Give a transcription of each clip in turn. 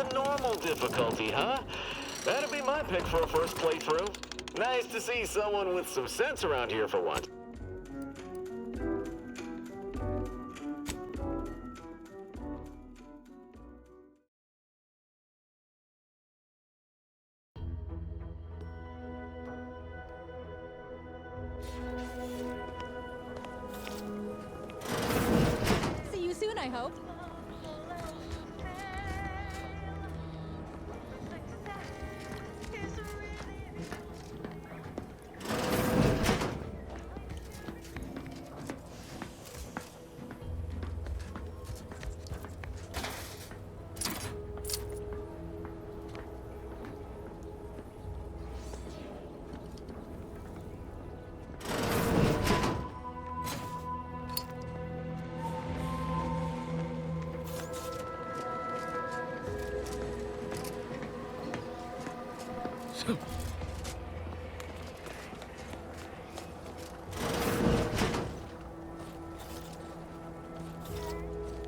on normal difficulty, huh? That'd be my pick for a first playthrough. Nice to see someone with some sense around here for once. See you soon, I hope.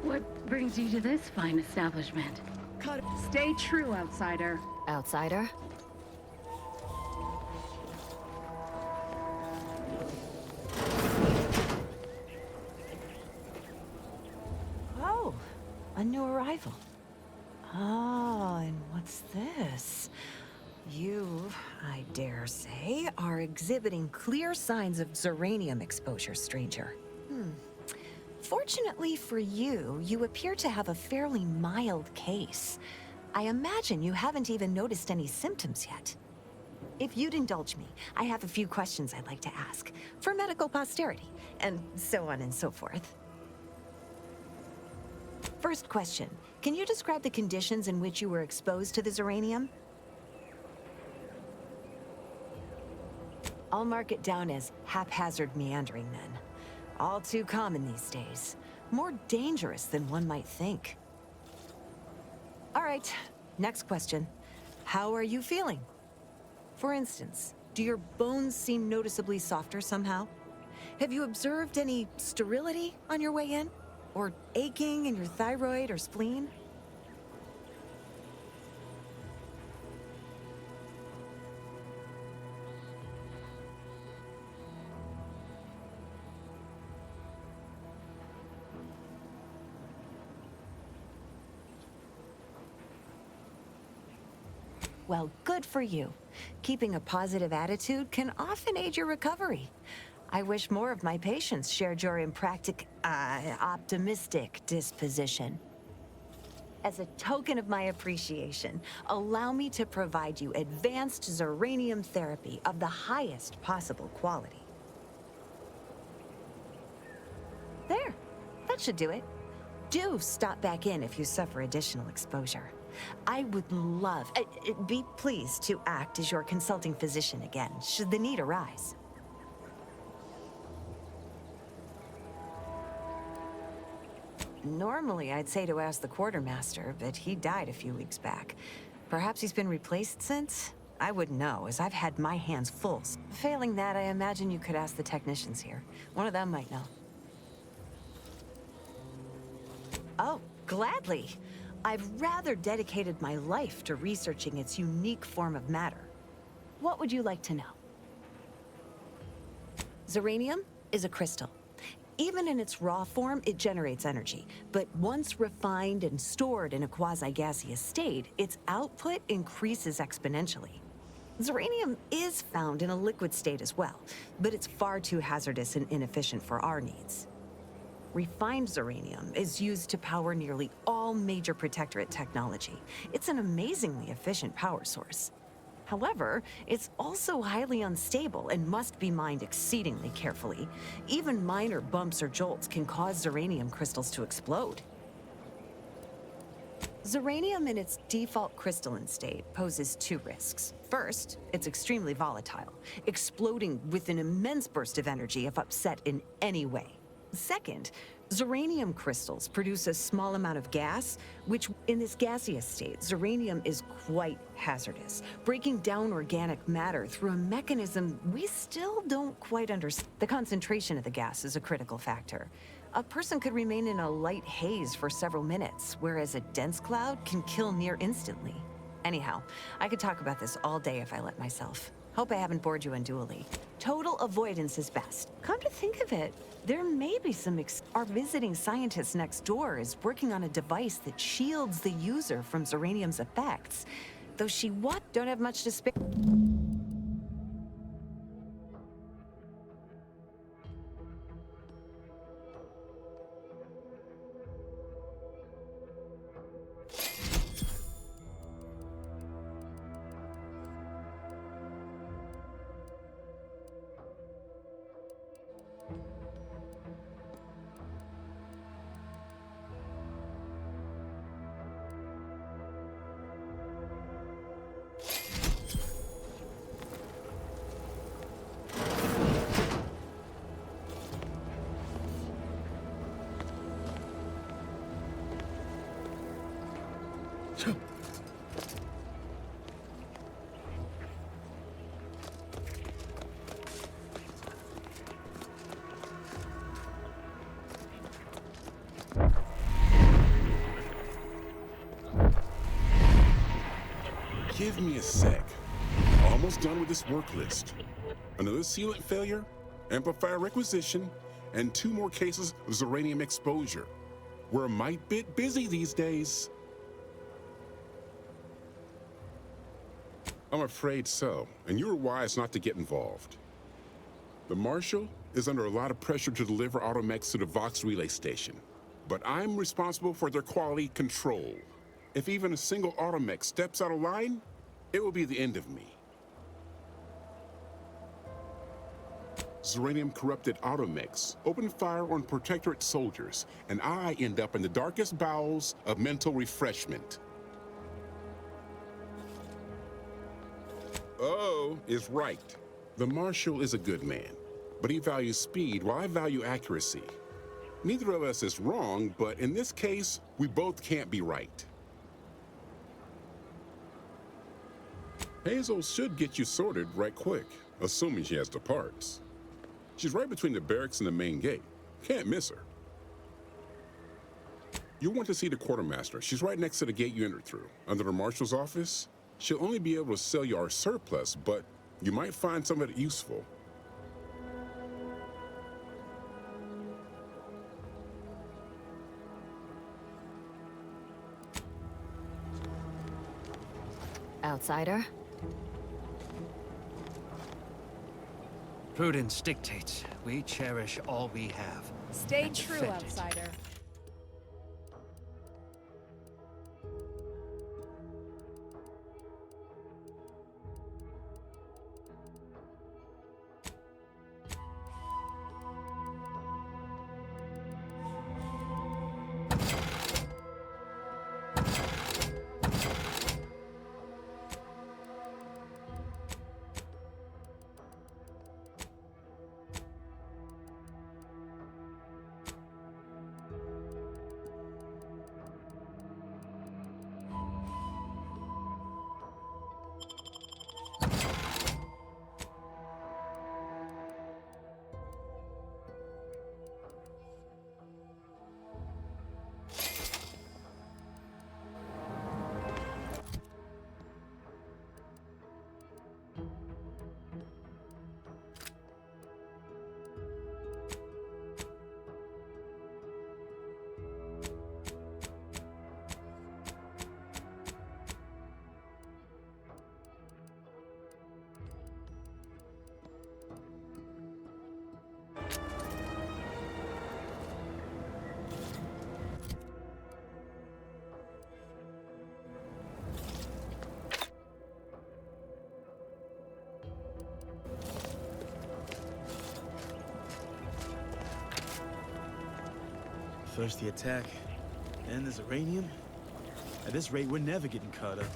What brings you to this fine establishment? Stay true, outsider. Outsider? Oh, a new arrival. Oh, and what's this? You, I dare say, are exhibiting clear signs of Zeranium exposure, stranger. Fortunately for you, you appear to have a fairly mild case. I imagine you haven't even noticed any symptoms yet. If you'd indulge me, I have a few questions I'd like to ask, for medical posterity, and so on and so forth. First question, can you describe the conditions in which you were exposed to the Zeranium? I'll mark it down as haphazard meandering then. All too common these days. More dangerous than one might think. All right, next question. How are you feeling? For instance, do your bones seem noticeably softer somehow? Have you observed any sterility on your way in? Or aching in your thyroid or spleen? Well, good for you. Keeping a positive attitude can often aid your recovery. I wish more of my patients shared your optimistic disposition. As a token of my appreciation, allow me to provide you advanced Zeranium therapy of the highest possible quality. There, that should do it. Do stop back in if you suffer additional exposure. I would love, be pleased to act as your consulting physician again, should the need arise. Normally, I'd say to ask the quartermaster, but he died a few weeks back. Perhaps he's been replaced since? I wouldn't know, as I've had my hands full. Failing that, I imagine you could ask the technicians here. One of them might know. Oh, gladly. I've rather dedicated my life to researching its unique form of matter. What would you like to know? Zeranium is a crystal. Even in its raw form, it generates energy. But once refined and stored in a quasi-gaseous state, its output increases exponentially. Zeranium is found in a liquid state as well, but it's far too hazardous and inefficient for our needs. Refined Zeranium is used to power nearly all major Protectorate technology. It's an amazingly efficient power source. However, it's also highly unstable and must be mined exceedingly carefully. Even minor bumps or jolts can cause Zeranium crystals to explode. Zeranium in its default crystalline state poses two risks. First, it's extremely volatile, exploding with an immense burst of energy if upset in any way. Second, Zeranium crystals produce a small amount of gas, which in this gaseous state, Zeranium is quite hazardous, breaking down organic matter through a mechanism we still don't quite understand. The concentration of the gas is a critical factor. A person could remain in a light haze for several minutes, whereas a dense cloud can kill near instantly. Anyhow, I could talk about this all day if I let myself. Hope I haven't bored you unduly. Total avoidance is best. Come to think of it, there may be some our visiting scientist next door is working on a device that shields the user from Zeranium's effects. Though she don't have much to spare. Give me a sec. Almost done with this work list. Another sealant failure, amplifier requisition, and 2 more cases of Zeranium exposure. We're a mite bit busy these days. I'm afraid so, and you were wise not to get involved. The Marshal is under a lot of pressure to deliver automechs to the Vox relay station, but I'm responsible for their quality control. If even a single automech steps out of line, it will be the end of me. Zeranium-corrupted automechs open fire on Protectorate soldiers, and I end up in the darkest bowels of mental refreshment. Oh is right. The Marshal is a good man, but he values speed while I value accuracy. Neither of us is wrong, but in this case, we both can't be right. Hazel should get you sorted right quick, assuming she has the parts. She's right between the barracks and the main gate. Can't miss her. You'll want to see the quartermaster. She's right next to the gate you entered through. Under the Marshal's office, she'll only be able to sell you our surplus, but you might find some of it useful. Outsider? Prudence dictates we cherish all we have. Stay and true, defend it. outsider. First the attack, then there's uranium. At this rate, we're never getting caught up.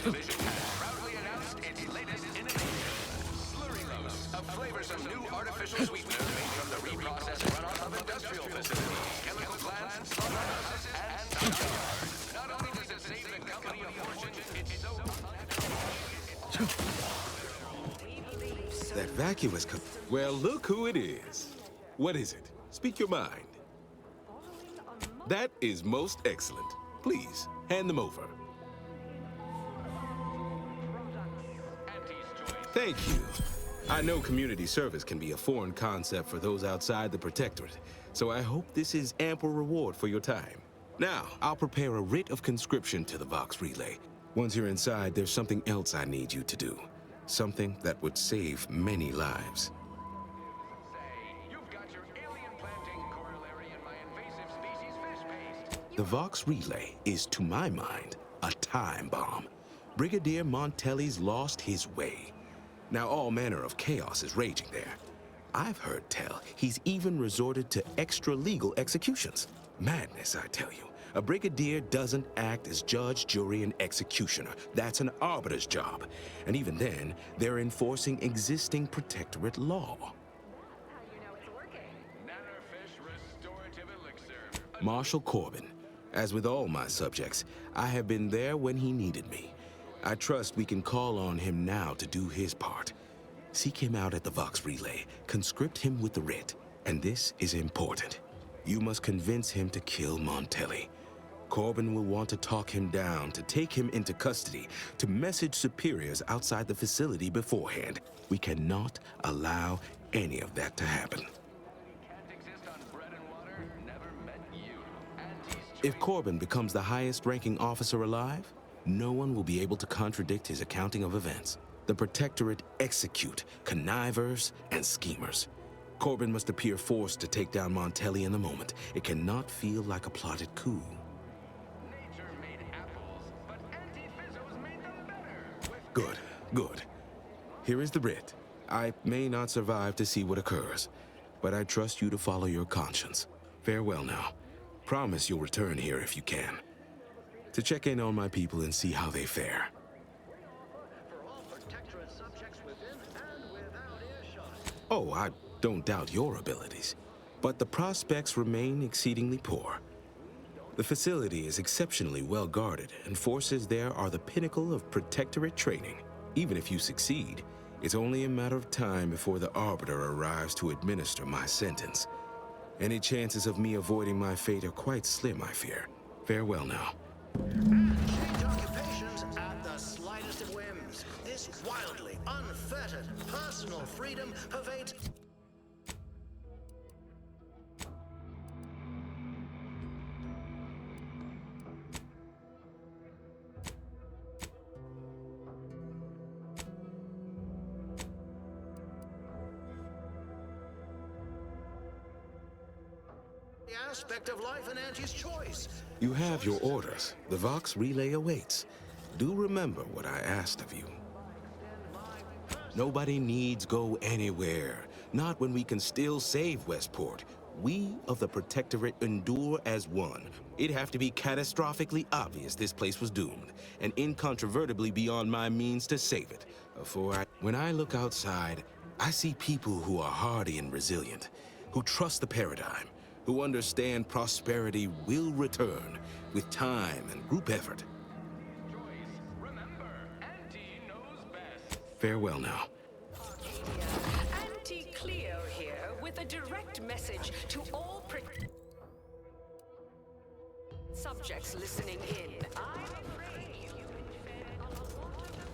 Division has proudly announced its latest innovation. Slurry Loose, a flavorsome new artificial sweetener made from the reprocessed runoff of industrial facilities, chemical plants, slaughterhouses, and stockyards. Not only does it save the company a fortune, it's so... That vacuum is coming. Well, look who it is. What is it? Speak your mind. That is most excellent. Please, hand them over. Thank you. I know community service can be a foreign concept for those outside the Protectorate, so I hope this is ample reward for your time. Now, I'll prepare a writ of conscription to the Vox Relay. Once you're inside, there's something else I need you to do. Something that would save many lives. The Vox Relay is, to my mind, a time bomb. Brigadier Montelli's lost his way. Now all manner of chaos is raging there. I've heard tell he's even resorted to extra-legal executions. Madness, I tell you. A brigadier doesn't act as judge, jury, and executioner. That's an arbiter's job. And even then, they're enforcing existing Protectorate law. Marshal Corbin. As with all my subjects, I have been there when he needed me. I trust we can call on him now to do his part. Seek him out at the Vox Relay, conscript him with the writ, and this is important. You must convince him to kill Montelli. Corbin will want to talk him down, to take him into custody, to message superiors outside the facility beforehand. We cannot allow any of that to happen. If Corbin becomes the highest-ranking officer alive, no one will be able to contradict his accounting of events. The Protectorate execute connivers and schemers. Corbin must appear forced to take down Montelli in the moment. It cannot feel like a plotted coup. Good, good. Here is the writ. I may not survive to see what occurs, but I trust you to follow your conscience. Farewell now. Promise you'll return here if you can, to check in on my people and see how they fare. Oh, I don't doubt your abilities, but the prospects remain exceedingly poor. The facility is exceptionally well guarded, and forces there are the pinnacle of Protectorate training. Even if you succeed, it's only a matter of time before the Arbiter arrives to administer my sentence. Any chances of me avoiding my fate are quite slim, I fear. Farewell now. Change occupations at the slightest of whims. This wildly unfettered personal freedom pervades... aspect of life and Auntie's choice. You have your orders. The Vox Relay awaits. Do remember what I asked of you. Nobody needs go anywhere. Not when we can still save Westport. We of the Protectorate endure as one. It'd have to be catastrophically obvious this place was doomed, and incontrovertibly beyond my means to save it. When I look outside, I see people who are hardy and resilient, who trust the paradigm, who understand prosperity will return with time and group effort. Farewell now. Auntie Cleo here with a direct message to all subjects listening in. I'm afraid you've been fed on a lot of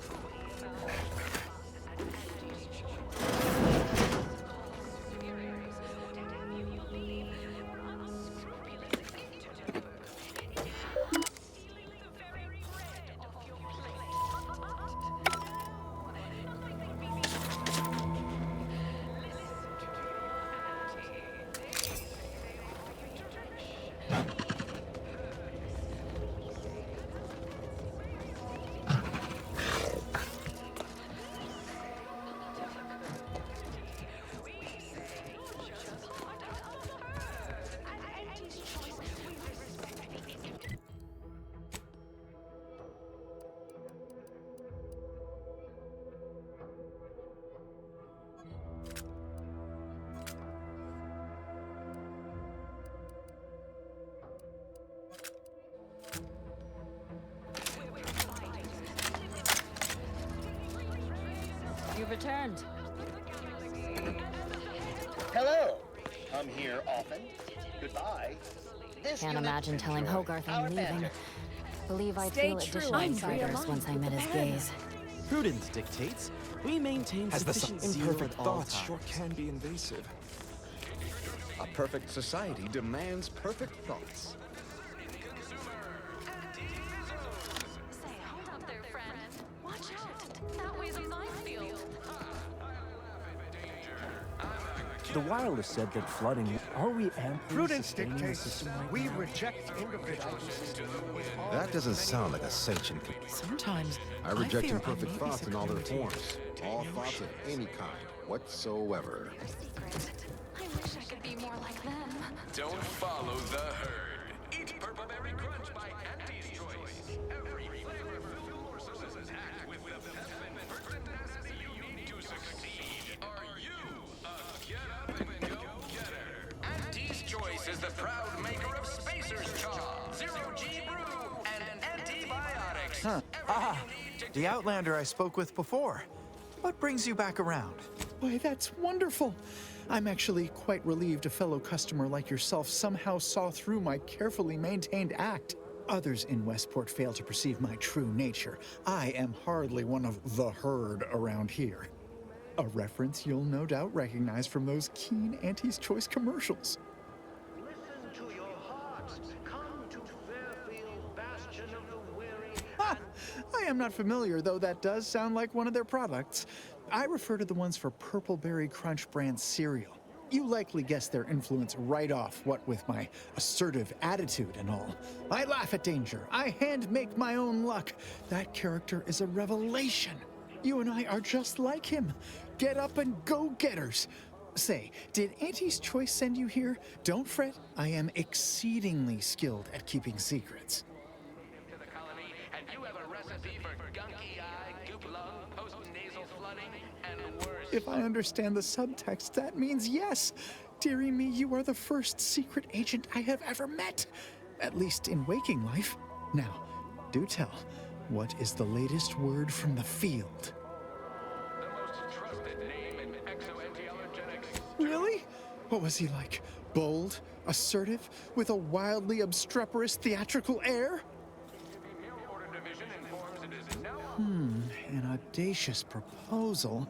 returned. Hello. Come here often. Goodbye. This Can't unit- imagine telling Enjoy Hogarth our I'm leaving. banter. Believe I'd Stay feel true, additional I'm outsiders realigned once I with met the his band. gaze. Prudence dictates we maintain As the sufficient zeal imperfect at all thoughts times. sure can be invasive. A perfect society demands perfect thoughts. Say, hold up there, friend. Watch out. That way's a minefield. The wireless said that flooding. Are we amply Prudence sustaining the dictates system right we now? reject individuals. That doesn't sound like a sanctioned. Sometimes I reject fear imperfect I may be thoughts in all their succumbing forms. All thoughts of any kind, whatsoever. I wish I could be more like them. Don't follow the herd. Eat Purple Berry Crunch by Auntie's Choice. Every flavor filled morsel is packed with the pep and pertinacity you need to succeed. Are you a get up and go getter? Auntie's Choice is the proud maker of Spacer's Chaw, Zero G Brew, and antibiotics. Huh. Ah, the Outlander I spoke with before. What brings you back around? Why, that's wonderful. I'm actually quite relieved a fellow customer like yourself somehow saw through my carefully maintained act. Others in Westport fail to perceive my true nature. I am hardly one of the herd around here. A reference you'll no doubt recognize from those keen Auntie's Choice commercials. Listen to your heart. Come to Fairfield, bastion of the weary. Ha! I am not familiar, though that does sound like one of their products. I refer to the ones for Purple Berry Crunch brand cereal. You likely guessed their influence right off, what with my assertive attitude and all. I laugh at danger. I hand make my own luck. That character is a revelation. You and I are just like him. Get up and go-getters. Say, did Auntie's Choice send you here? Don't fret. I am exceedingly skilled at keeping secrets. To the colony, and you have a recipe for gunky eye, goop lung, post-nasal flooding, and worse. If I understand the subtext, that means yes. Dearie me, you are the first secret agent I have ever met. At least in waking life. Now, do tell, what is the latest word from the field? The most trusted name in exo-anti-allergenics. Really? What was he like? Bold? Assertive? With a wildly obstreperous theatrical air? The mail order division informs it is now An audacious proposal.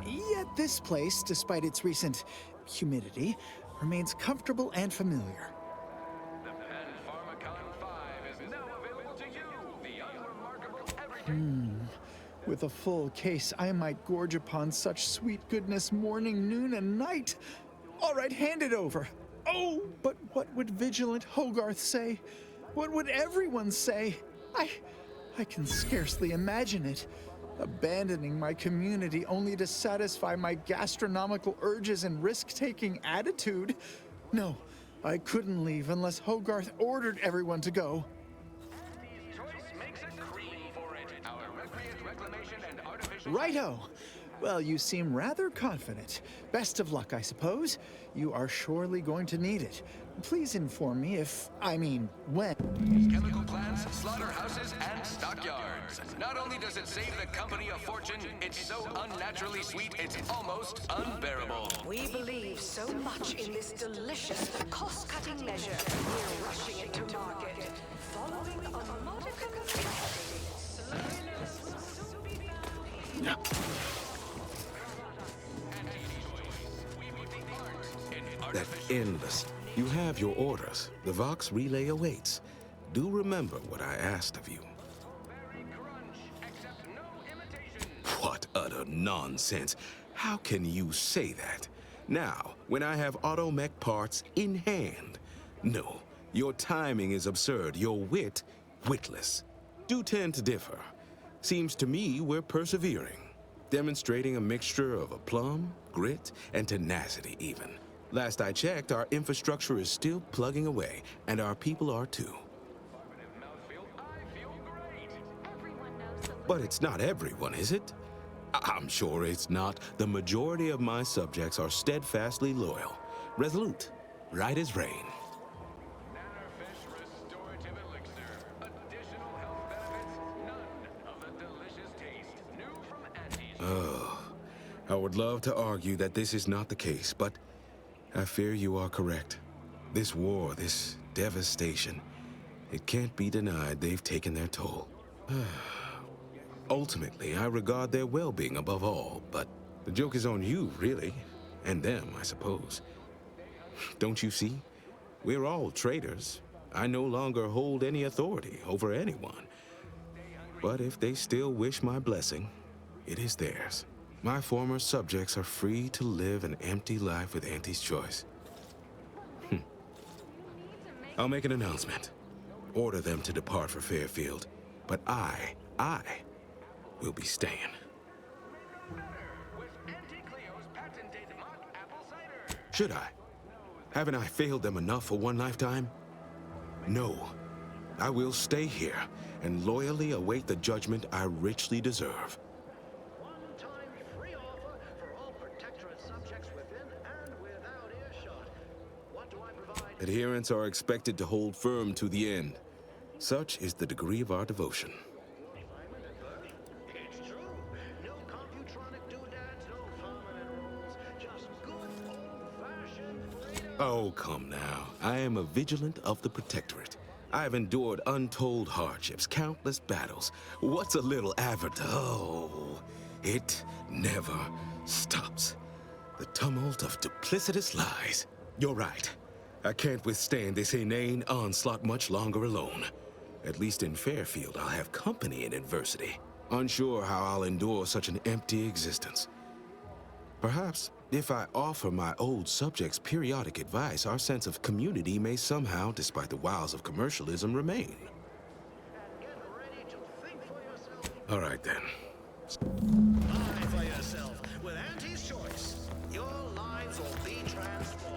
Yet this place, despite its recent humidity, remains comfortable and familiar. the Pen Pharmacon 5 is now available to you. The unremarkable everyday. With a full case, I might gorge upon such sweet goodness morning, noon, and night. All right, hand it over. Oh, but what would vigilant Hogarth say? What would everyone say? I can scarcely imagine it. Abandoning my community only to satisfy my gastronomical urges and risk-taking attitude. No, I couldn't leave unless Hogarth ordered everyone to go. Choice makes a cream for it. Our recreant reclamation and artificial. Righto. Well, you seem rather confident. Best of luck, I suppose. You are surely going to need it. Please inform me when. Chemical plants, slaughterhouses, and stockyards. Not only does it save the company a fortune, it's so unnaturally sweet it's almost unbearable. We believe so much in this delicious, cost-cutting measure. We're rushing it to market, following a modicum That endless. You have your orders. The Vox relay awaits. Do remember what I asked of you. What utter nonsense. How can you say that? Now, when I have automech parts in hand. No, your timing is absurd. Your wit, witless. Do tend to differ. Seems to me we're persevering. Demonstrating a mixture of aplomb, grit, and tenacity even. Last I checked, our infrastructure is still plugging away, and our people are too. But it's not everyone, is it? I'm sure it's not. The majority of my subjects are steadfastly loyal, resolute, right as rain. Nannerfish Restorative Elixir. Additional health benefits, none of the delicious taste. New from Auntie's. I would love to argue that this is not the case, but I fear you are correct. This war, this devastation, it can't be denied they've taken their toll. Ultimately, I regard their well-being above all, but the joke is on you, really. And them, I suppose. Don't you see? We're all traitors. I no longer hold any authority over anyone. But if they still wish my blessing, it is theirs. My former subjects are free to live an empty life with Auntie's choice. I'll make an announcement. Order them to depart for Fairfield. But I will be staying. Should I? Haven't I failed them enough for one lifetime? No. I will stay here and loyally await the judgment I richly deserve. Adherents are expected to hold firm to the end. Such is the degree of our devotion. Oh, come now. I am a vigilant of the Protectorate. I have endured untold hardships, countless battles. What's a little Avatar? Oh, it never stops. The tumult of duplicitous lies. You're right. I can't withstand this inane onslaught much longer alone. At least in Fairfield, I'll have company in adversity. Unsure how I'll endure such an empty existence. Perhaps, if I offer my old subjects periodic advice, our sense of community may somehow, despite the wiles of commercialism, remain. All right, then. Lie for yourself. With Auntie's choice, your lives will be transformed.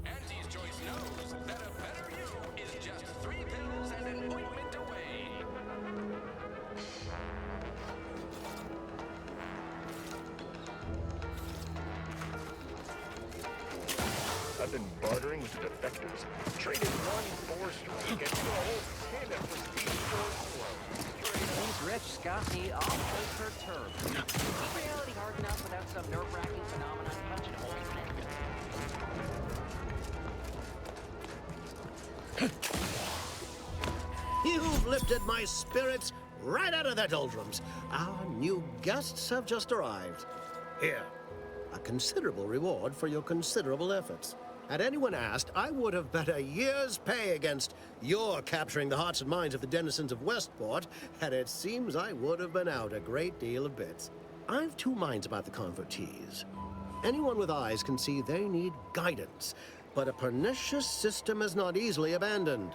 Auntie's Choice knows that a better you is just 3 pills and an ointment away. I've been bartering with the defectors. Traded one 4-stroke against a whole tin of prestige 4 These rich Scots need all perturbed. Is reality hard enough without some nerve-wracking phenomenon punching holes in it? You've lifted my spirits right out of their doldrums. Our new guests have just arrived. Here, a considerable reward for your considerable efforts. Had anyone asked, I would have bet a year's pay against your capturing the hearts and minds of the denizens of Westport, and it seems I would have been out a great deal of bits. I've two minds about the convertees. Anyone with eyes can see they need guidance, but a pernicious system is not easily abandoned.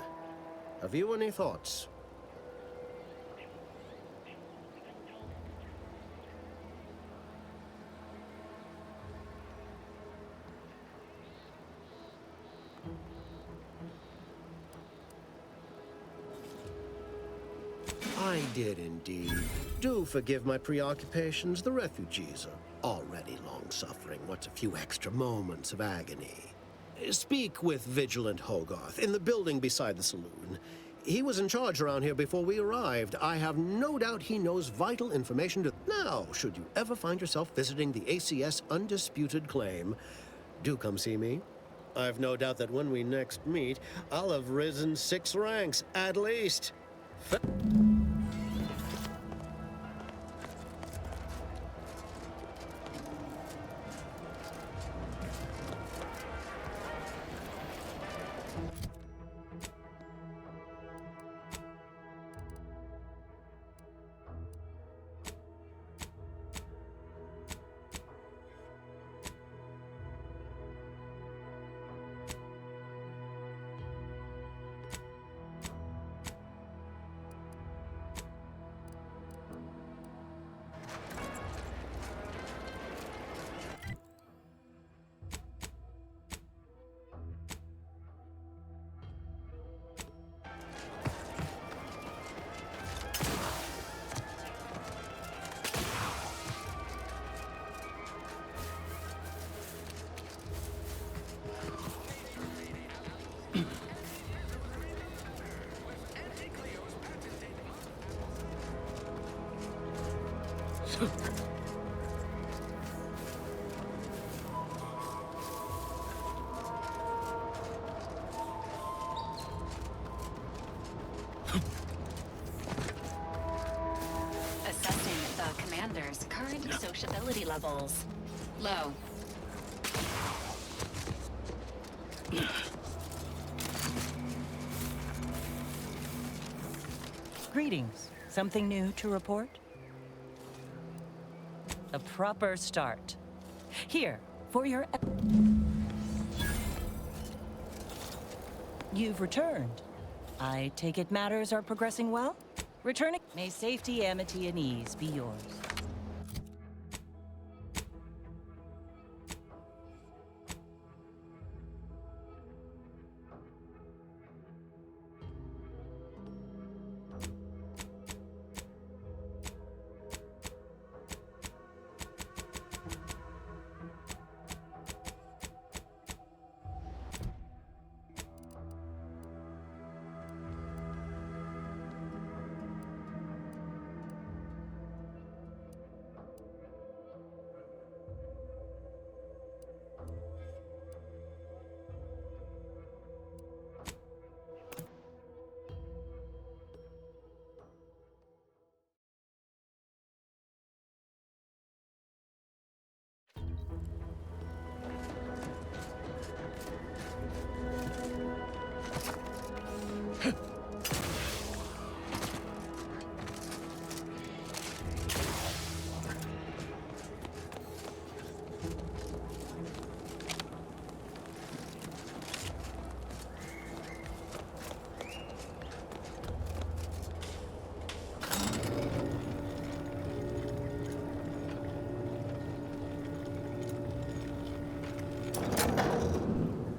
Have you any thoughts? I did indeed. Do forgive my preoccupations. The refugees are already long-suffering. What's a few extra moments of agony? Speak with Vigilant Hogarth in the building beside the saloon. He was in charge around here before we arrived. I have no doubt he knows vital information to... Now, should you ever find yourself visiting the ACS Undisputed Claim, do come see me. I've no doubt that when we next meet, I'll have risen 6 ranks, at least. Current sociability levels. Low. Greetings. Something new to report? A proper start. Here, for your... You've returned. I take it matters are progressing well? Returning... May safety, amity, and ease be yours.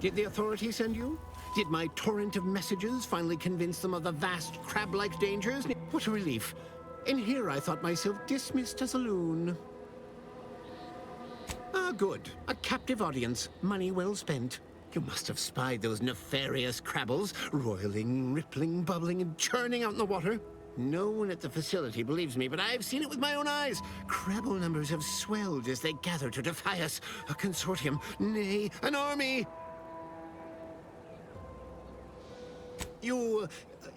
Did the authorities send you? Did my torrent of messages finally convince them of the vast crab-like dangers? What a relief. In here I thought myself dismissed as a loon. Ah, good. A captive audience. Money well spent. You must have spied those nefarious crabbles, roiling, rippling, bubbling, and churning out in the water. No one at the facility believes me, but I've seen it with my own eyes. Crabble numbers have swelled as they gather to defy us. A consortium, nay, an army.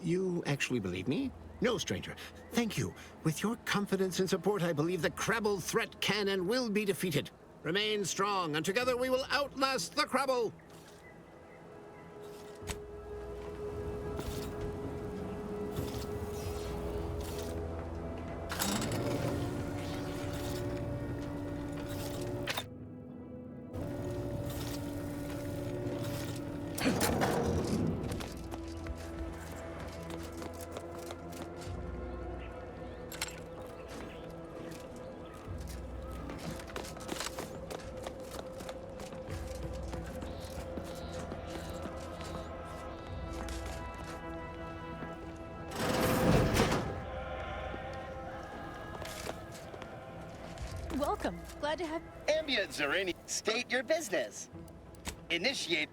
You actually believe me? No, stranger. Thank you. With your confidence and support, I believe the Crabble threat can and will be defeated. Remain strong, and together we will outlast the Crabble! Welcome. Glad to have... Ambient Zarani, state your business. Initiate...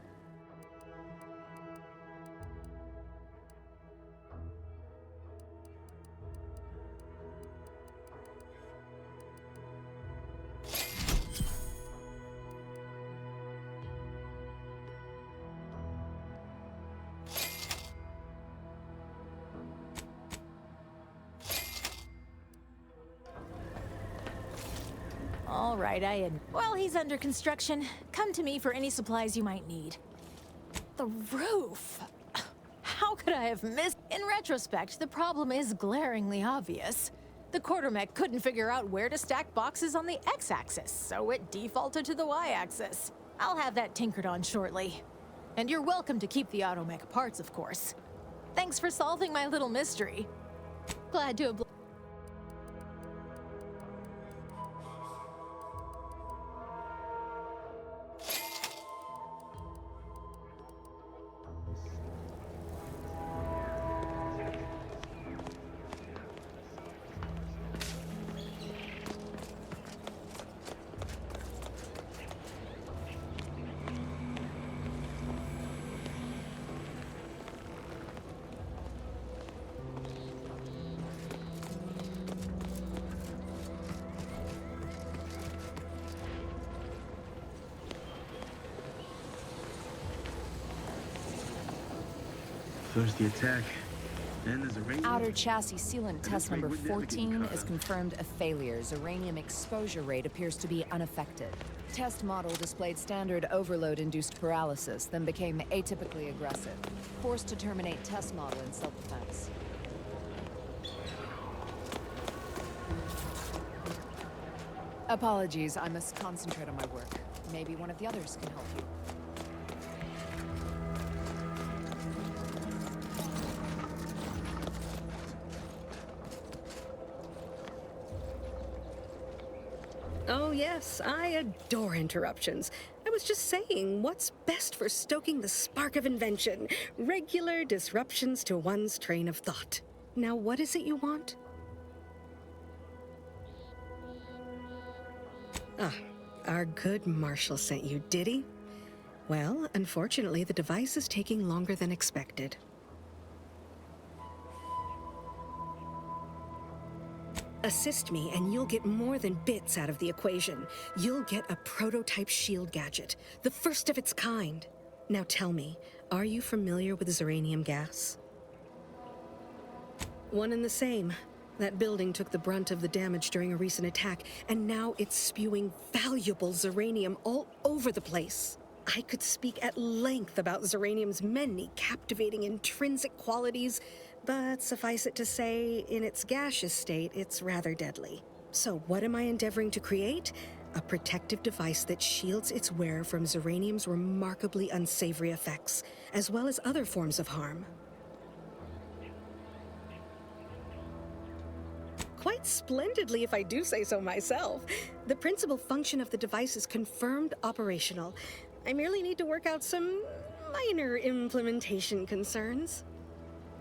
All right, Well, he's under construction. Come to me for any supplies you might need. The roof! How could I have missed? In retrospect, the problem is glaringly obvious. The quartermech couldn't figure out where to stack boxes on the X-axis, so it defaulted to the Y-axis. I'll have that tinkered on shortly. And you're welcome to keep the automech parts, of course. Thanks for solving my little mystery. Glad to have... First the attack, Then there's uranium. Outer chassis sealant test number 14 is confirmed a failure. Uranium exposure rate appears to be unaffected. Test model displayed standard overload-induced paralysis, then became atypically aggressive. Forced to terminate test model in self-defense. Apologies, I must concentrate on my work. Maybe one of the others can help you. Oh yes, I adore interruptions. I was just saying, what's best for stoking the spark of invention? Regular disruptions to one's train of thought. Now what is it you want? Ah, our good Marshall sent you, did he? Well, unfortunately, the device is taking longer than expected. Assist me, and you'll get more than bits out of the equation. You'll get a prototype shield gadget, the first of its kind. Now tell me, are you familiar with Zeranium gas? One and the same. That building took the brunt of the damage during a recent attack, and now it's spewing valuable Zeranium all over the place. I could speak at length about Zeranium's many captivating intrinsic qualities, but suffice it to say, in its gaseous state, it's rather deadly. So what am I endeavoring to create? A protective device that shields its wearer from Zeranium's remarkably unsavory effects, as well as other forms of harm. Quite splendidly, if I do say so myself. The principal function of the device is confirmed operational. I merely need to work out some minor implementation concerns.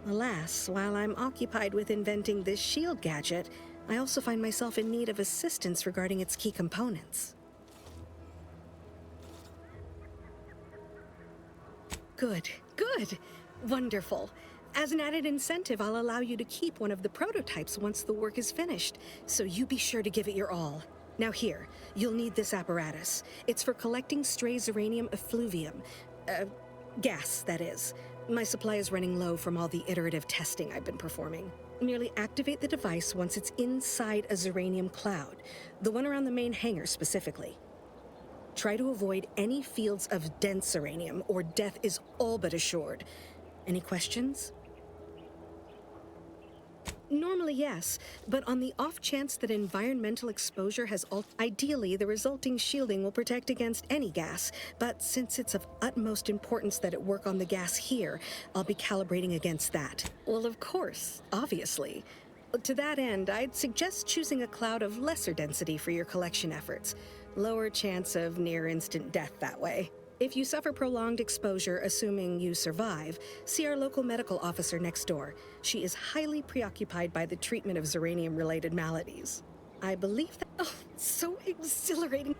Alas, while I'm occupied with inventing this shield gadget, I also find myself in need of assistance regarding its key components. Good, good, wonderful. As an added incentive, I'll allow you to keep one of the prototypes once the work is finished, so you be sure to give it your all. Now here, you'll need this apparatus. It's for collecting stray Zeranium effluvium. Gas, that is. My supply is running low from all the iterative testing I've been performing. Merely activate the device once it's inside a Zeranium cloud, the one around the main hangar specifically. Try to avoid any fields of dense Zeranium, or death is all but assured. Any questions? Normally, yes, but on the off chance that environmental exposure has ideally, the resulting shielding will protect against any gas, but since it's of utmost importance that it work on the gas here, I'll be calibrating against that. Well, of course, obviously. To that end, I'd suggest choosing a cloud of lesser density for your collection efforts. Lower chance of near-instant death that way. If you suffer prolonged exposure, assuming you survive, see our local medical officer next door. She is highly preoccupied by the treatment of Zeranium-related maladies. I believe that... Oh, so exhilarating.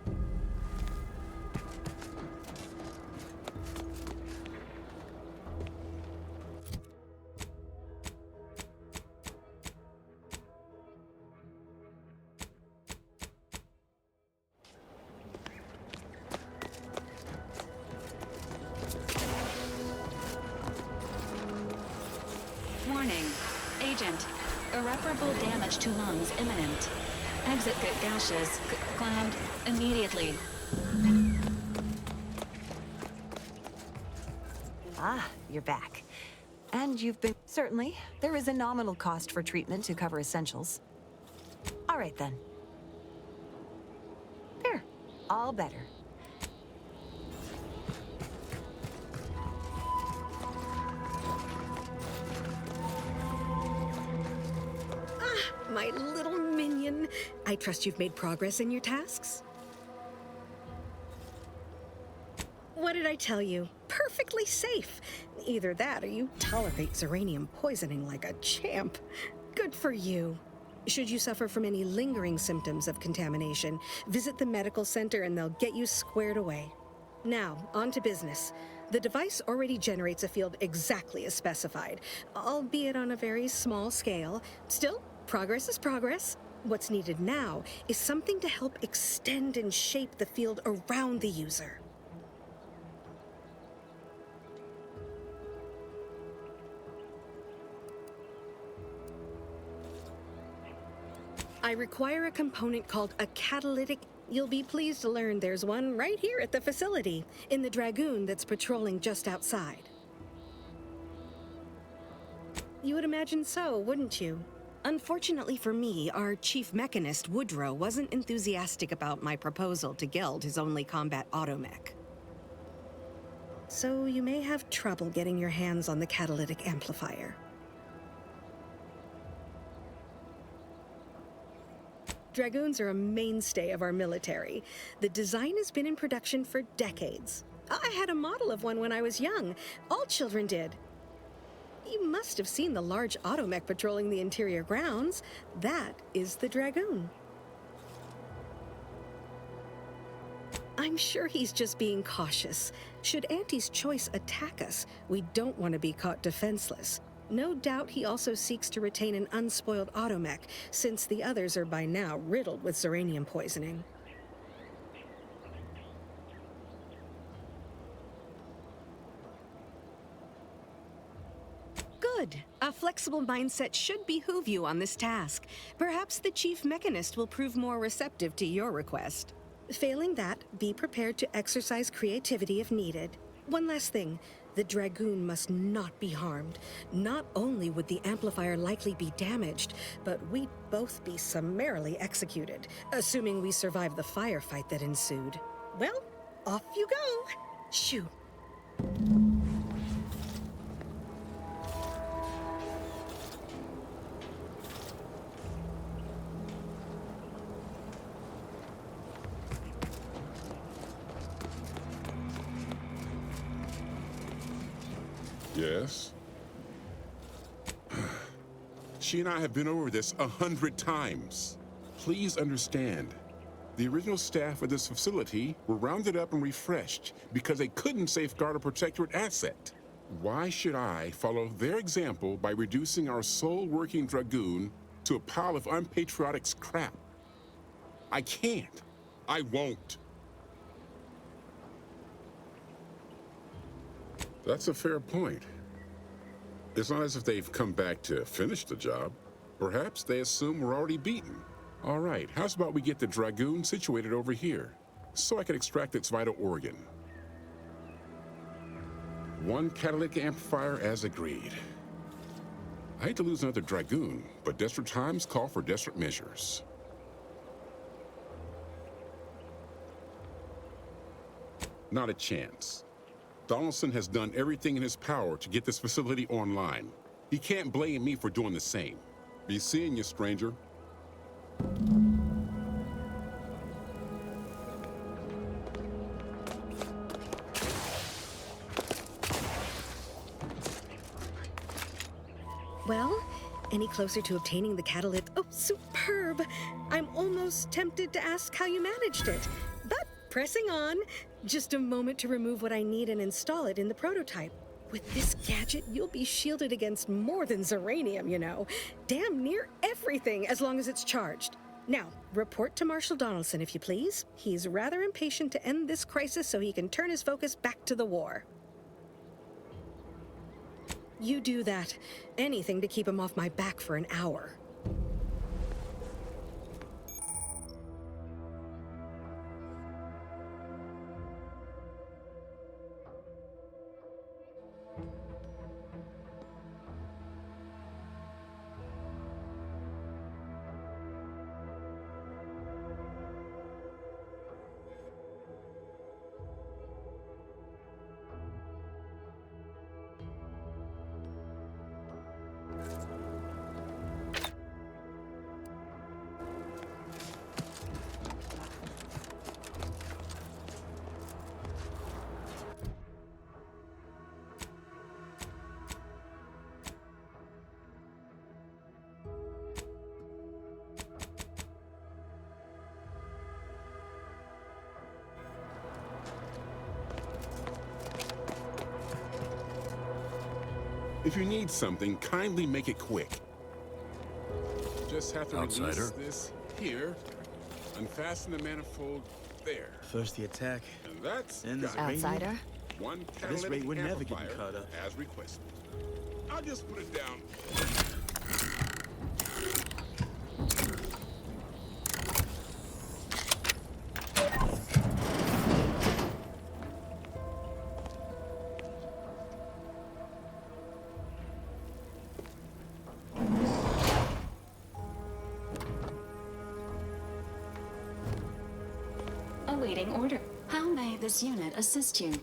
Warning. Agent. Irreparable damage to lungs imminent. Exit gaseous cloud immediately. Ah, you're back. And you've been... Certainly, there is a nominal cost for treatment to cover essentials. All right, then. There. All better. My little minion. I trust you've made progress in your tasks? What did I tell you? Perfectly safe. Either that or you tolerate Zeranium poisoning like a champ. Good for you. Should you suffer from any lingering symptoms of contamination, visit the medical center and they'll get you squared away. Now, on to business. The device already generates a field exactly as specified, albeit on a very small scale. Still, progress is progress. What's needed now is something to help extend and shape the field around the user. I require a component called a catalytic. You'll be pleased to learn there's one right here at the facility, in the Dragoon that's patrolling just outside. You would imagine so, wouldn't you? Unfortunately for me, our chief mechanist, Woodrow, wasn't enthusiastic about my proposal to Geld his only combat automech. So you may have trouble getting your hands on the catalytic amplifier. Dragoons are a mainstay of our military. The design has been in production for decades. I had a model of one when I was young. All children did. You must have seen the large automech patrolling the interior grounds. That is the Dragoon. I'm sure he's just being cautious. Should Auntie's choice attack us, we don't want to be caught defenseless. No doubt he also seeks to retain an unspoiled automech, since the others are by now riddled with Zeranium poisoning. Good. A flexible mindset should behoove you on this task. Perhaps the chief mechanist will prove more receptive to your request. Failing that, be prepared to exercise creativity if needed. One last thing. The Dragoon must not be harmed. Not only would the amplifier likely be damaged, but we'd both be summarily executed, assuming we survive the firefight that ensued. Well, off you go. Shoo. Yes? She and I have been over this 100 times. Please understand, the original staff of this facility were rounded up and refreshed because they couldn't safeguard a protectorate asset. Why should I follow their example by reducing our sole working Dragoon to a pile of unpatriotic scrap? I can't. I won't. That's a fair point. It's not as if they've come back to finish the job. Perhaps they assume we're already beaten. All right, how's about we get the Dragoon situated over here, so I can extract its vital organ? One catalytic amplifier as agreed. I hate to lose another Dragoon, but desperate times call for desperate measures. Not a chance. Donaldson has done everything in his power to get this facility online. He can't blame me for doing the same. Be seeing you, stranger. Well, any closer to obtaining the catalytic? Oh, superb! I'm almost tempted to ask how you managed it, but pressing on. Just a moment to remove what I need and install it in the prototype. With this gadget, you'll be shielded against more than Zeranium, you know. Damn near everything, as long as it's charged. Now, report to Marshal Donaldson, if you please. He's rather impatient to end this crisis so he can turn his focus back to the war. You do that. Anything to keep him off my back for an hour. If you need something, kindly make it quick. Just have to release this here, unfasten the manifold there. First the attack, and that's then there's Outsider. One at this rate, we're never getting amplifier caught up. as requested. I'll just put it down. Awaiting order. How may this unit assist you?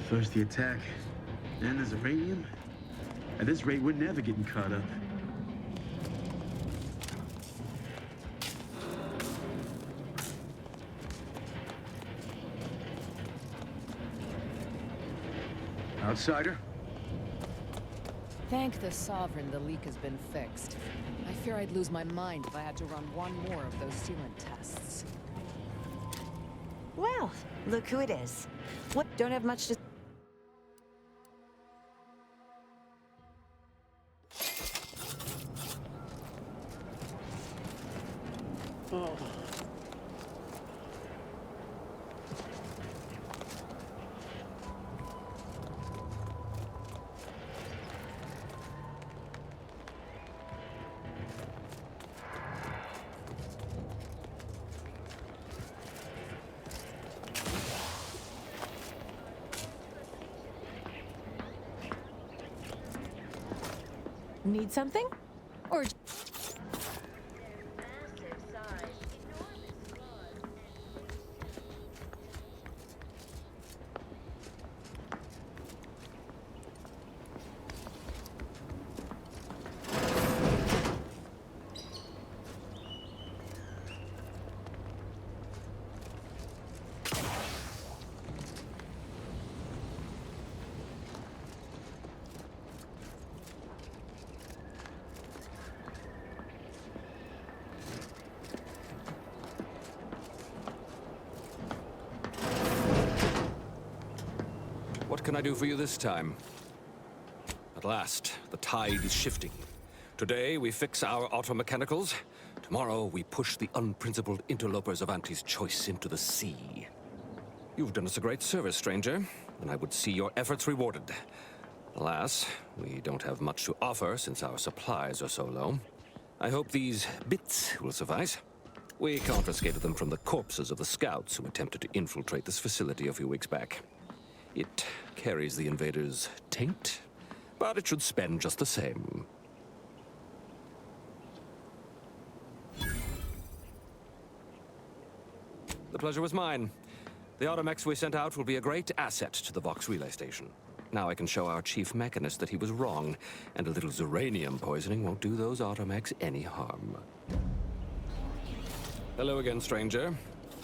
First the attack, then there's uranium. At this rate, we're never getting caught up. Outsider? Thank the Sovereign the leak has been fixed. I fear I'd lose my mind if I had to run one more of those sealant tests. Well, look who it is. What? Don't have much to... Need something? Or... What can I do for you this time? At last, the tide is shifting. Today, we fix our automechanicals. Tomorrow, we push the unprincipled interlopers of Auntie's choice into the sea. You've done us a great service, stranger, and I would see your efforts rewarded. Alas, we don't have much to offer since our supplies are so low. I hope these bits will suffice. We confiscated them from the corpses of the scouts who attempted to infiltrate this facility a few weeks back. It carries the invaders' taint, but it should spend just the same. The pleasure was mine. The automechs we sent out will be a great asset to the Vox relay station. Now I can show our chief mechanist that he was wrong, and a little Zeranium poisoning won't do those automechs any harm. Hello again, stranger.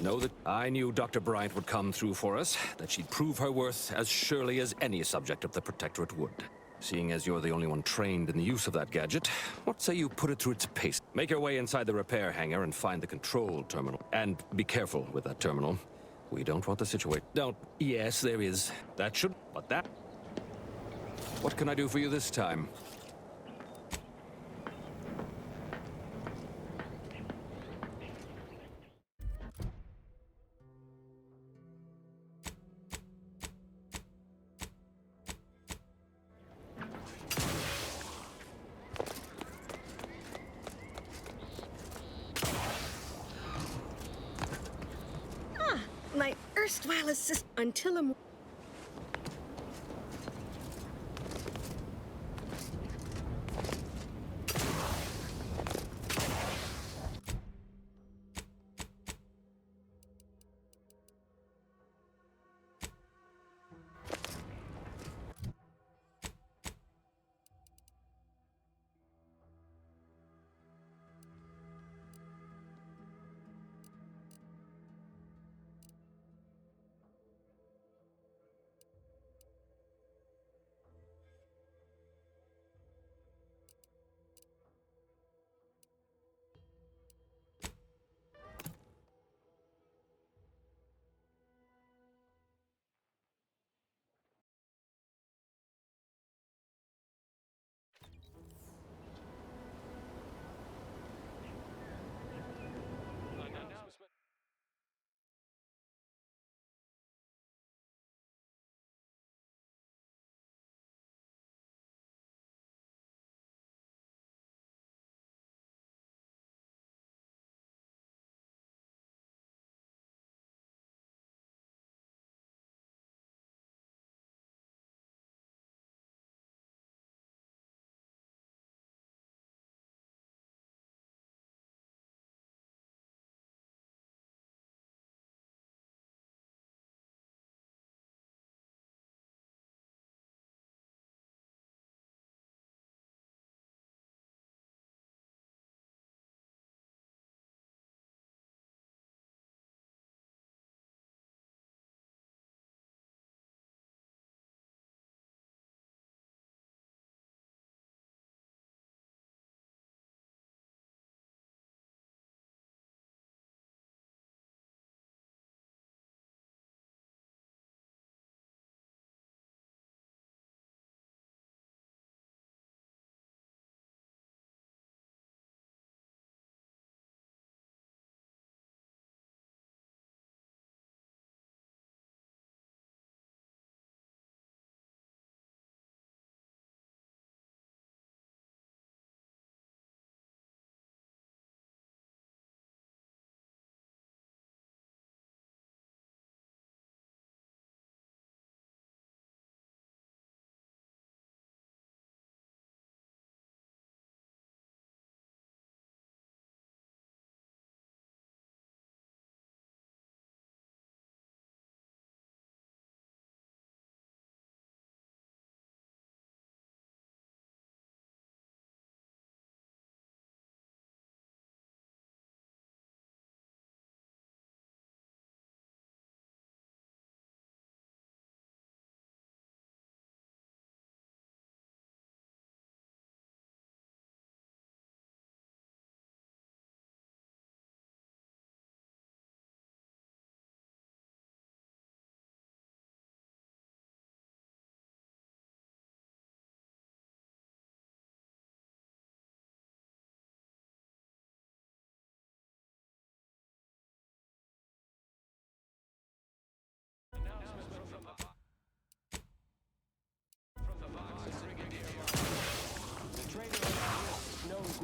Know that I knew Dr. Bryant would come through for us, that she'd prove her worth as surely as any subject of the Protectorate would. Seeing as you're the only one trained in the use of that gadget, what say you put it through its pace? Make your way inside the repair hangar and find the control terminal. And be careful with that terminal. We don't want the situation. Don't. Yes, there is. That should. But that. What can I do for you this time? My erstwhile assist until a...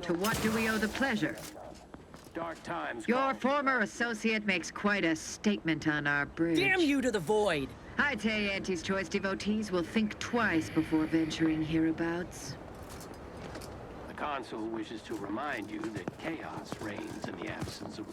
To what do we owe the pleasure? Dark times. Your former associate makes quite a statement on our bridge. Damn you to the void! I'd say Auntie's Choice devotees will think twice before venturing hereabouts. The Consul wishes to remind you that chaos reigns in the absence of...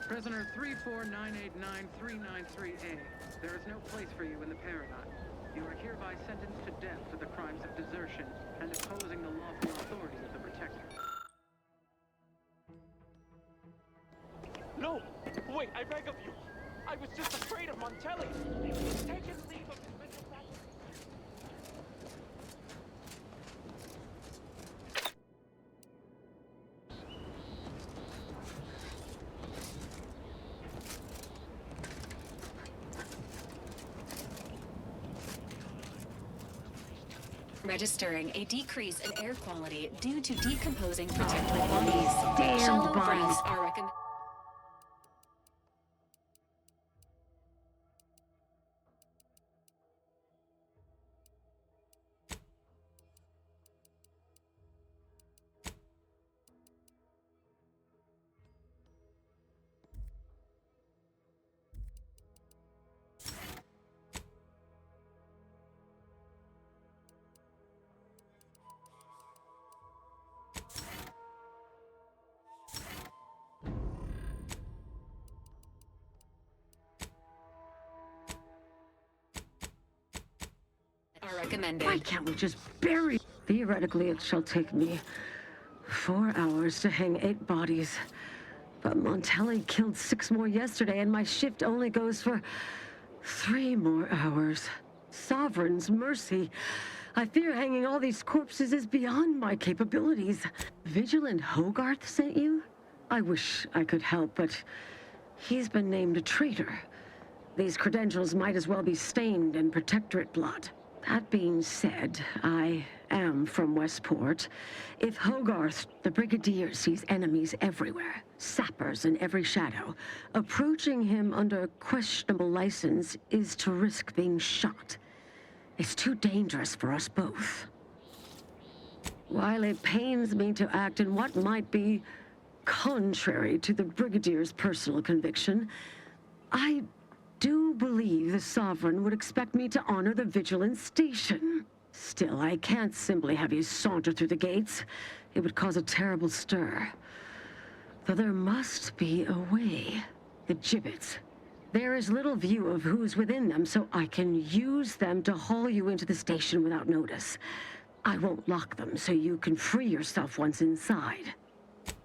Prisoner 34989-393A. There is no place for you in the Paradigm. You are hereby sentenced to death for the crimes of desertion and opposing the lawful authority of the Protector. No! Wait, I beg of you! I was just afraid of Montelli! Taken leave of his mental faculties. Registering a decrease in air quality due to decomposing protected bodies. Damn Shallow bodies. breaths are recommended. Why can't we just bury? Theoretically, it shall take me 4 hours to hang 8 bodies. But Montelli killed 6 more yesterday, and my shift only goes for 3 more hours. Sovereign's mercy. I fear hanging all these corpses is beyond my capabilities. Vigilant Hogarth sent you? I wish I could help, but he's been named a traitor. These credentials might as well be stained in Protectorate blood. That being said, I am from Westport. If Hogarth, the Brigadier, sees enemies everywhere, sappers in every shadow, approaching him under questionable license is to risk being shot. It's too dangerous for us both. While it pains me to act in what might be contrary to the Brigadier's personal conviction, I do believe the Sovereign would expect me to honor the Vigilance Station. Still, I can't simply have you saunter through the gates. It would cause a terrible stir. Though there must be a way. The gibbets. There is little view of who's within them, so I can use them to haul you into the station without notice. I won't lock them, so you can free yourself once inside.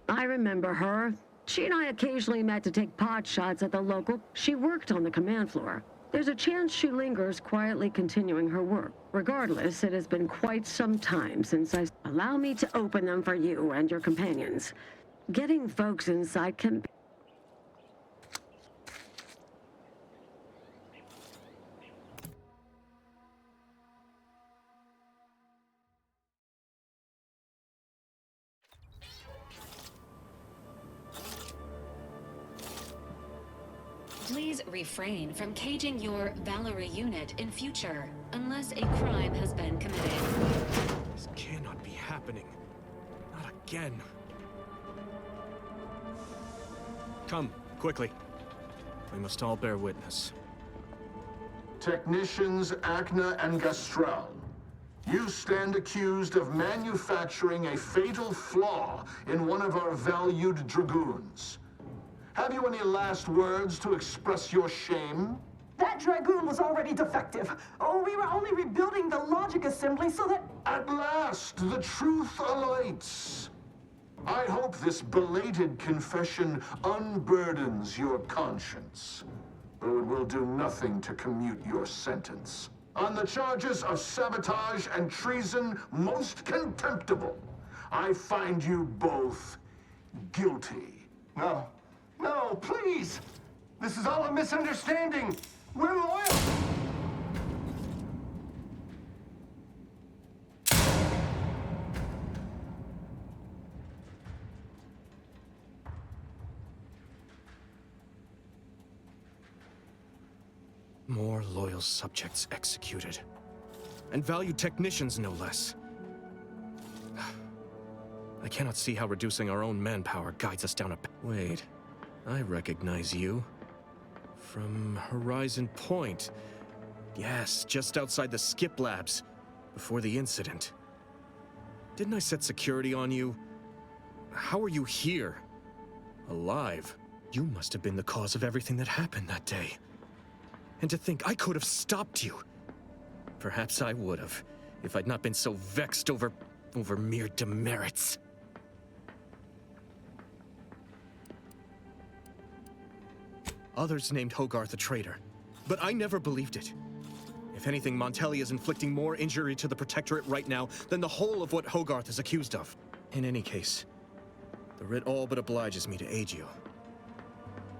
I remember her. She and I occasionally met to take pot shots at the local. She worked on the command floor. There's a chance she lingers, quietly continuing her work. Regardless, it has been quite some time since I... Allow me to open them for you and your companions. Getting folks inside can be... Please refrain from caging your Valerie unit in future, unless a crime has been committed. This cannot be happening. Not again. Come, quickly. We must all bear witness. Technicians Acna and Gastrell, you stand accused of manufacturing a fatal flaw in one of our valued dragoons. Have you any last words to express your shame? That Dragoon was already defective. Oh, we were only rebuilding the logic assembly so that... At last, the truth alights. I hope this belated confession unburdens your conscience, though it will do nothing to commute your sentence. On the charges of sabotage and treason most contemptible, I find you both guilty. No. No, please! This is all a misunderstanding! We're loyal! More loyal subjects executed. And valued technicians, no less. I cannot see how reducing our own manpower guides us down a... Wait, I recognize you. From Horizon Point. Yes, just outside the Skip Labs, before the incident. Didn't I set security on you? How are you here? Alive? You must have been the cause of everything that happened that day. And to think I could have stopped you. Perhaps I would have, if I'd not been so vexed over mere demerits. Others named Hogarth a traitor, but I never believed it. If anything, Montelli is inflicting more injury to the Protectorate right now than the whole of what Hogarth is accused of. In any case, the writ all but obliges me to aid you.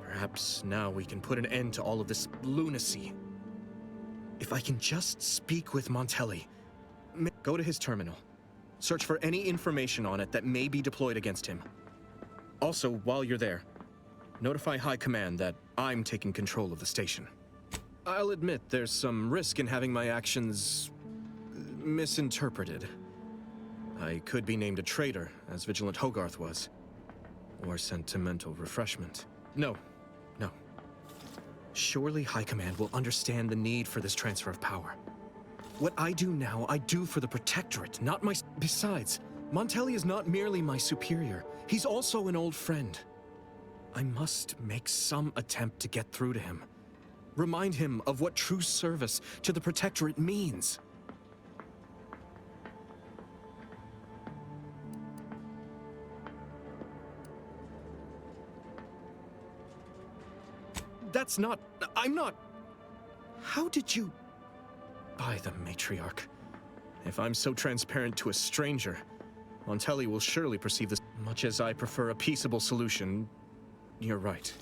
Perhaps now we can put an end to all of this lunacy. If I can just speak with Montelli, go to his terminal. Search for any information on it that may be deployed against him. Also, while you're there, notify High Command that I'm taking control of the station. I'll admit there's some risk in having my actions misinterpreted. I could be named a traitor, as Vigilant Hogarth was. Or sent to mental refreshment. No. Surely High Command will understand the need for this transfer of power. What I do now, I do for the Protectorate, not my... Besides, Montelli is not merely my superior. He's also an old friend. I must make some attempt to get through to him. Remind him of what true service to the Protectorate means. That's not... I'm not... How did you... By the Matriarch. If I'm so transparent to a stranger, Montelli will surely perceive this. Much as I prefer a peaceable solution, you're right.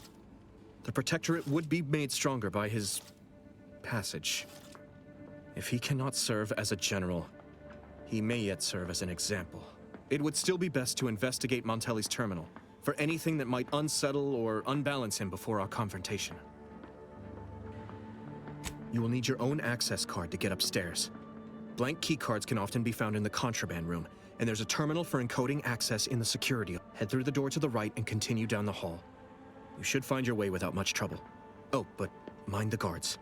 The Protectorate would be made stronger by his passage. If he cannot serve as a general, he may yet serve as an example. It would still be best to investigate Montelli's terminal for anything that might unsettle or unbalance him before our confrontation. You will need your own access card to get upstairs. Blank key cards can often be found in the contraband room, and there's a terminal for encoding access in the security. Head through the door to the right and continue down the hall. You should find your way without much trouble. Oh, but mind the guards.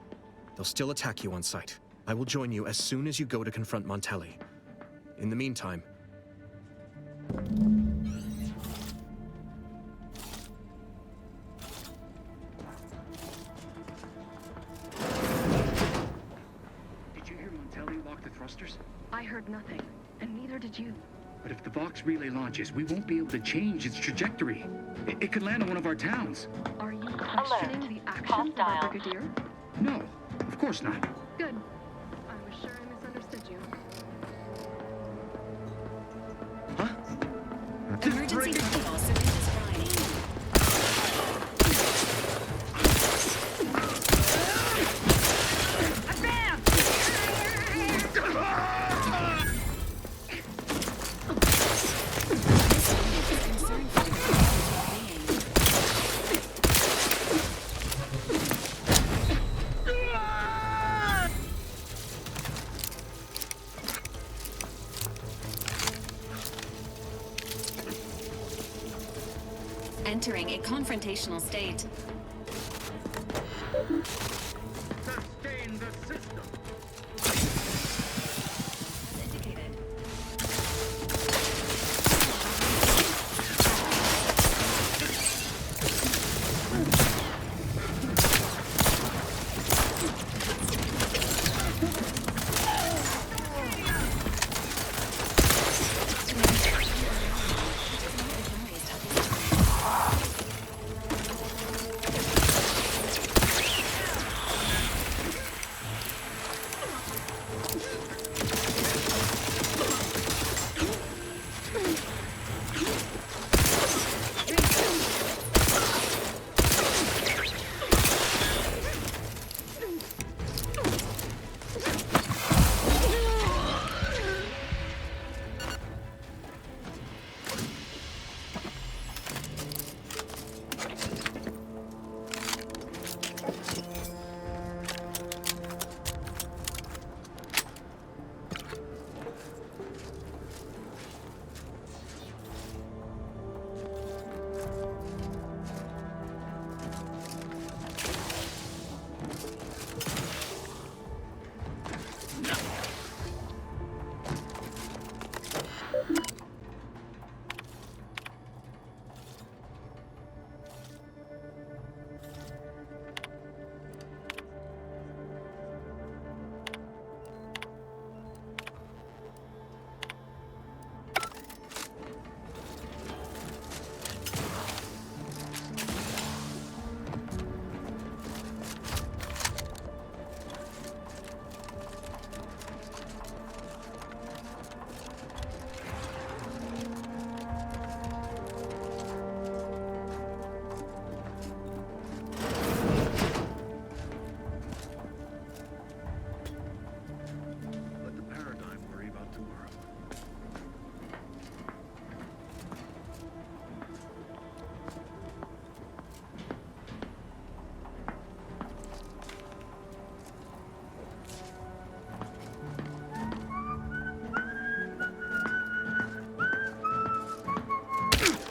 They'll still attack you on sight. I will join you as soon as you go to confront Montelli. In the meantime... I heard nothing, and neither did you. But if the Vox relay launches, we won't be able to change its trajectory. It could land on one of our towns. Are you questioning the actions of our Brigadier? No, of course not. Good. I was sure I misunderstood you. Emergency protocol syringes prime. entering a confrontational state. Sustain the system. Indicated. Let the paradigm worry about tomorrow.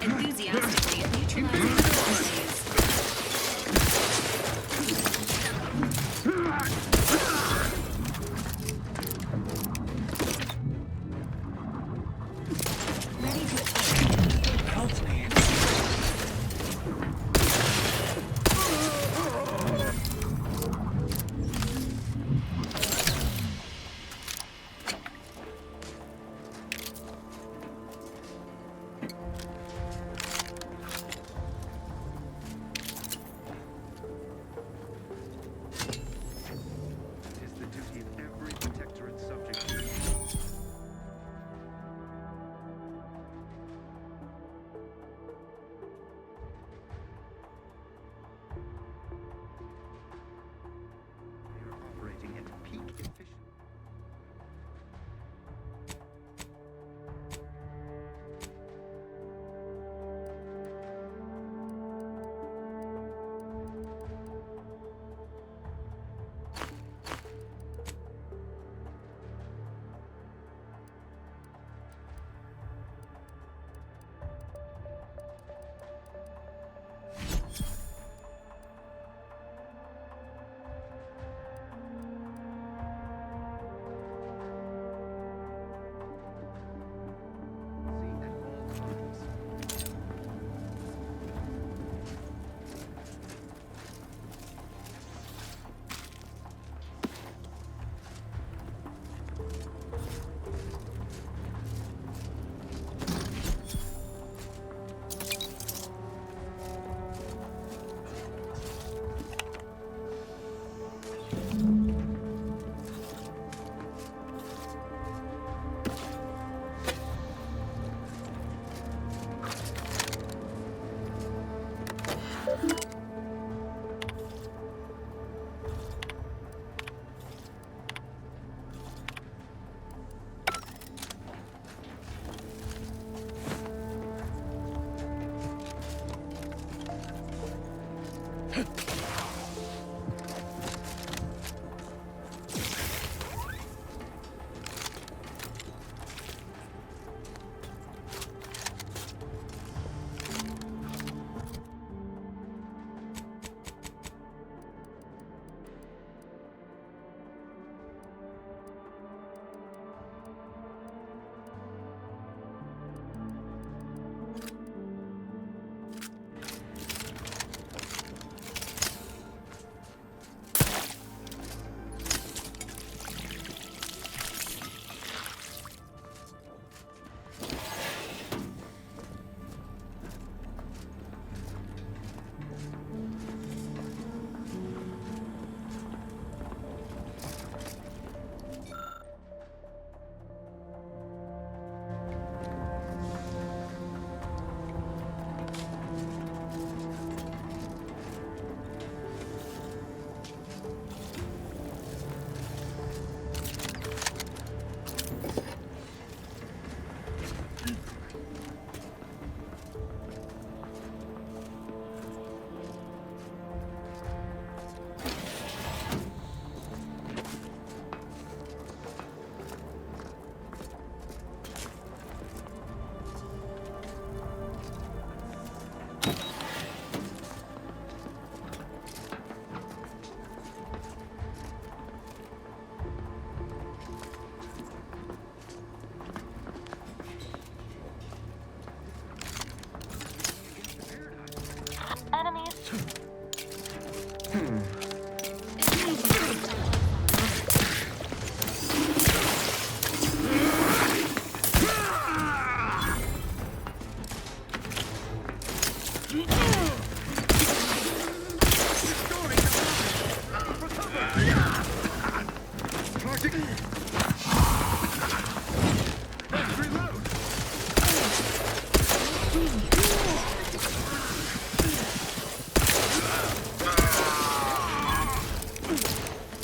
Enthusiastically neutralizing facilities. Ready to attack. Help me. It is the duty of every protectorate subject to They are operating at peak efficiency.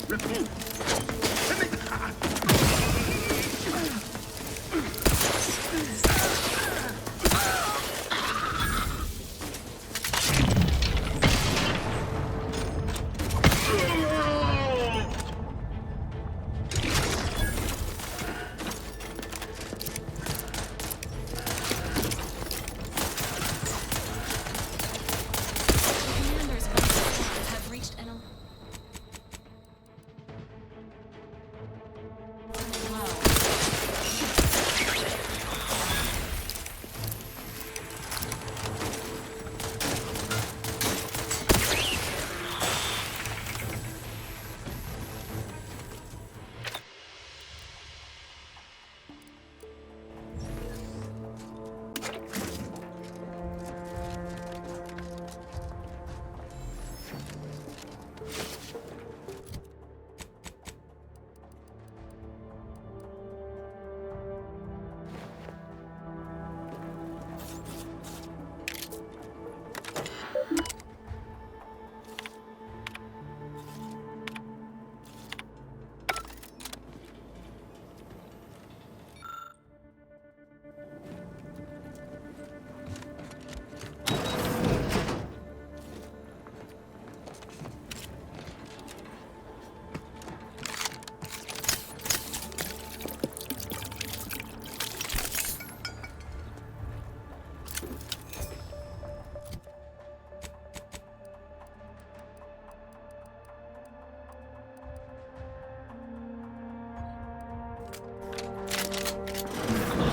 Repeat. Commanders have reached an...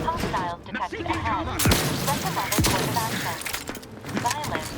Hostiles detected ahead. Recommended course of action. Violence.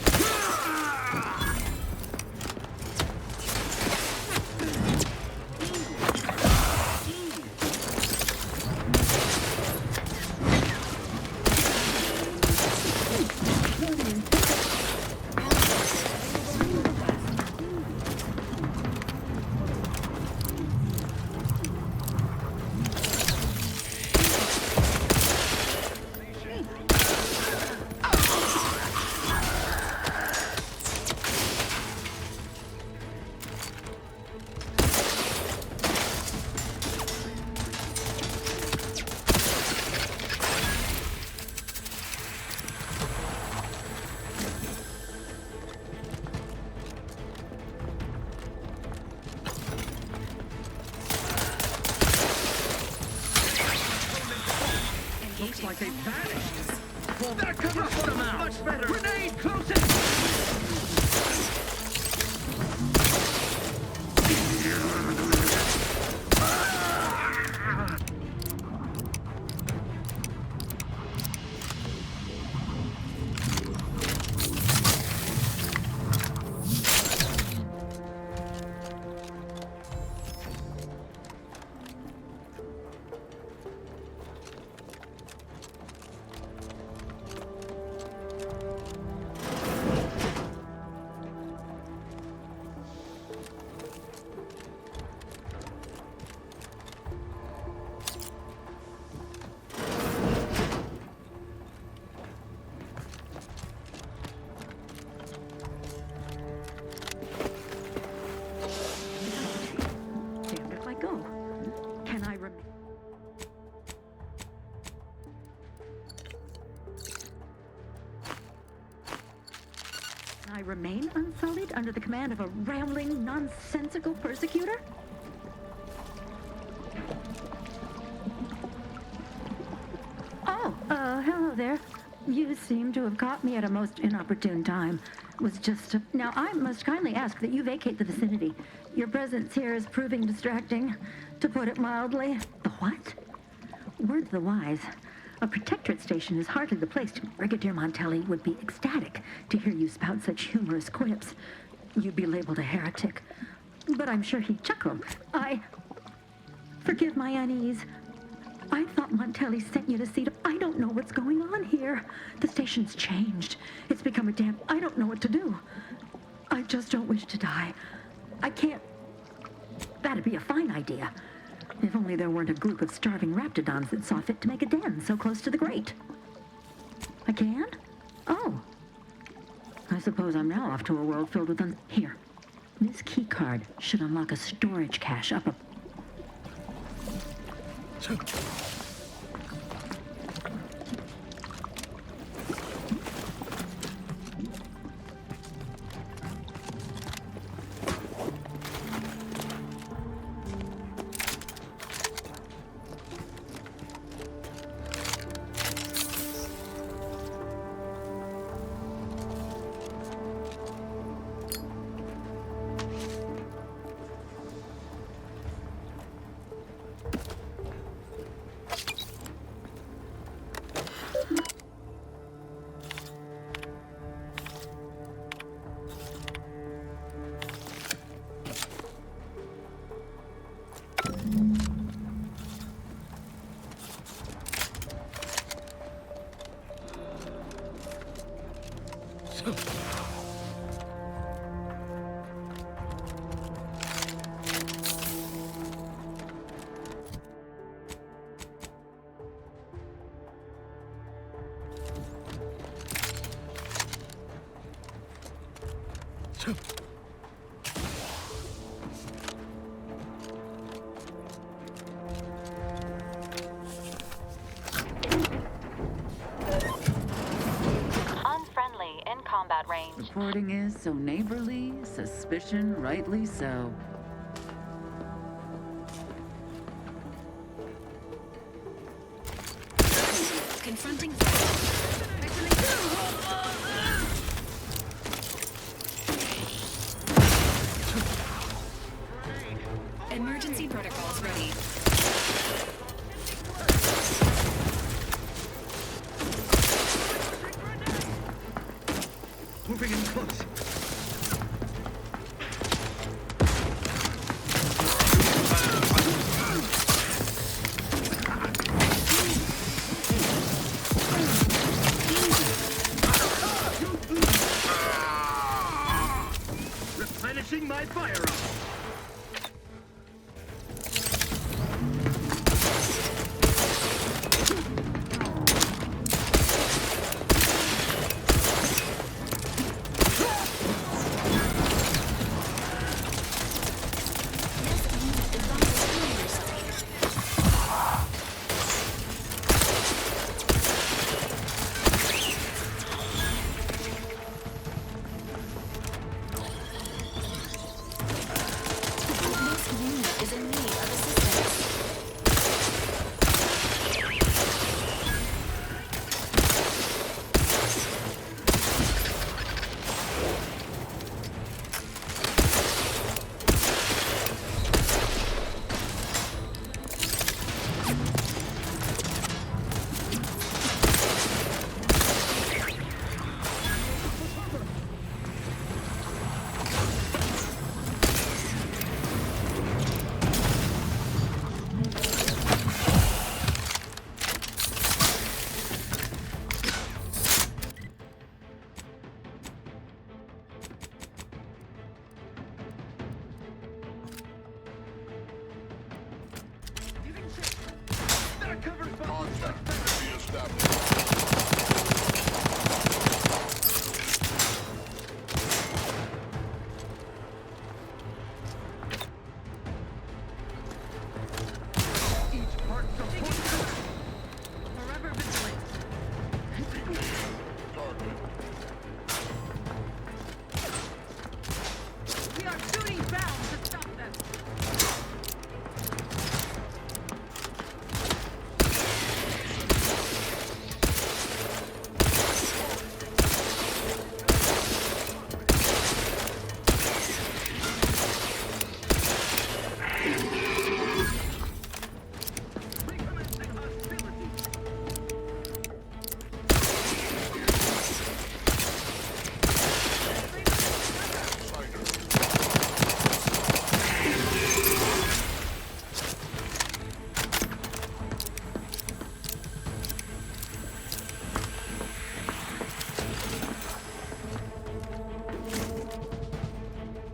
Looks like they vanished. Pull that cover for them out. Much better. Grenade, close it. I remain unsullied under the command of a rambling, nonsensical persecutor? Oh, hello there. You seem to have caught me at a most inopportune time. Was just Now, I must kindly ask that you vacate the vicinity. Your presence here is proving distracting, to put it mildly. The what? Word to the wise. A protectorate station is hardly the place to... Brigadier Montelli would be ecstatic to hear you spout such humorous quips. You'd be labeled a heretic. But I'm sure he'd chuckle. Forgive my unease. I thought Montelli sent you to see... I don't know what's going on here. The station's changed. It's become a damn... I don't know what to do. I just don't wish to die. I can't... That'd be a fine idea. If only there weren't a group of starving raptidons that saw fit to make a den so close to the grate. I can? Oh. I suppose I'm now off to a world filled with Here. This keycard should unlock a storage cache up a... Unfriendly in combat range. Reporting is so neighborly, suspicion rightly so. Confronting emergency protocols ready. Moving in close. Replenishing my firearm.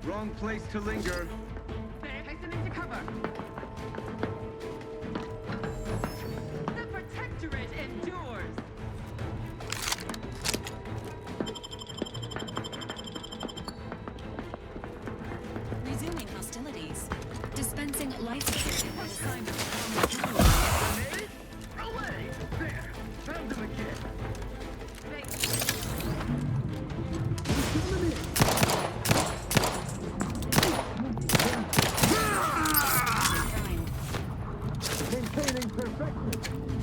Wrong place to linger. Hasten into cover. The Protectorate endures. kind of grenade? Away! There! Found him again! Maintaining perfection!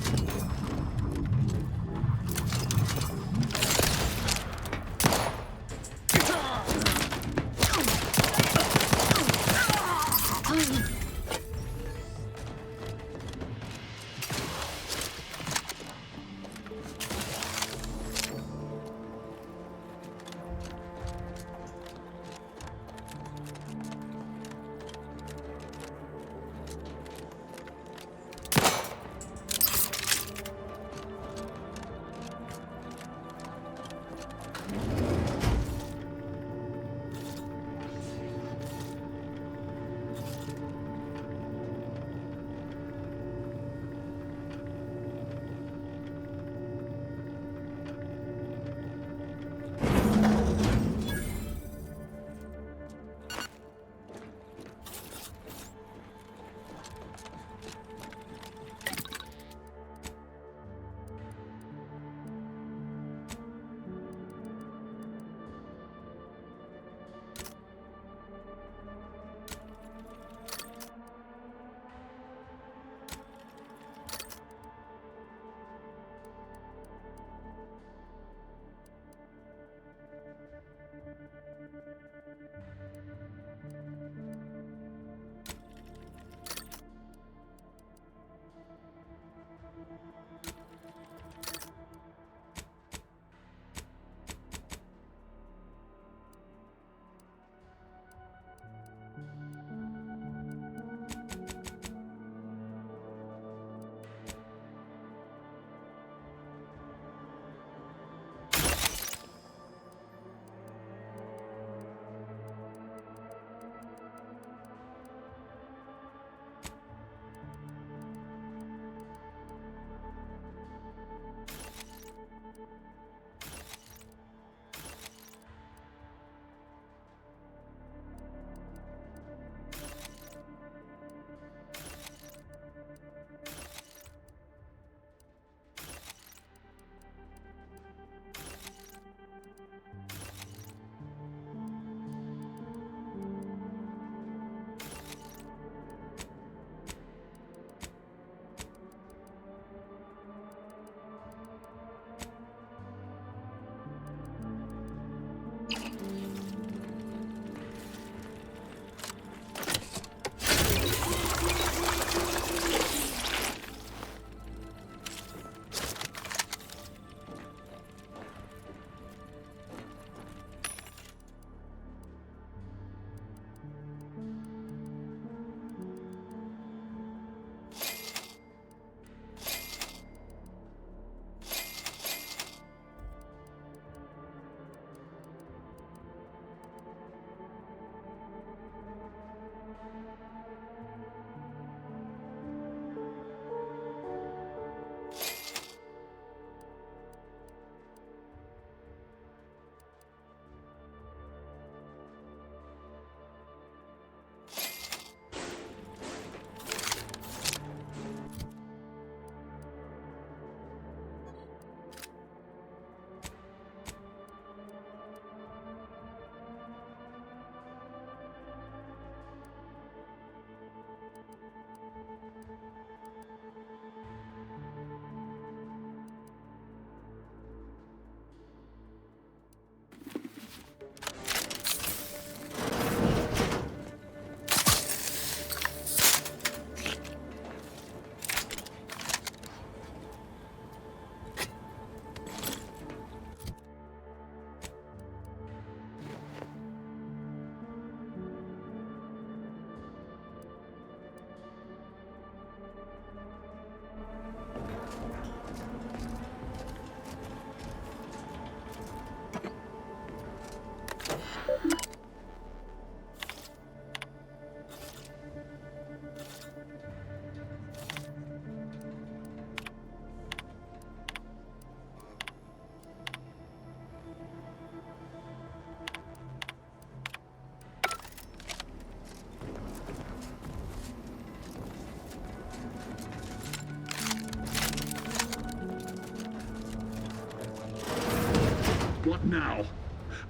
Now,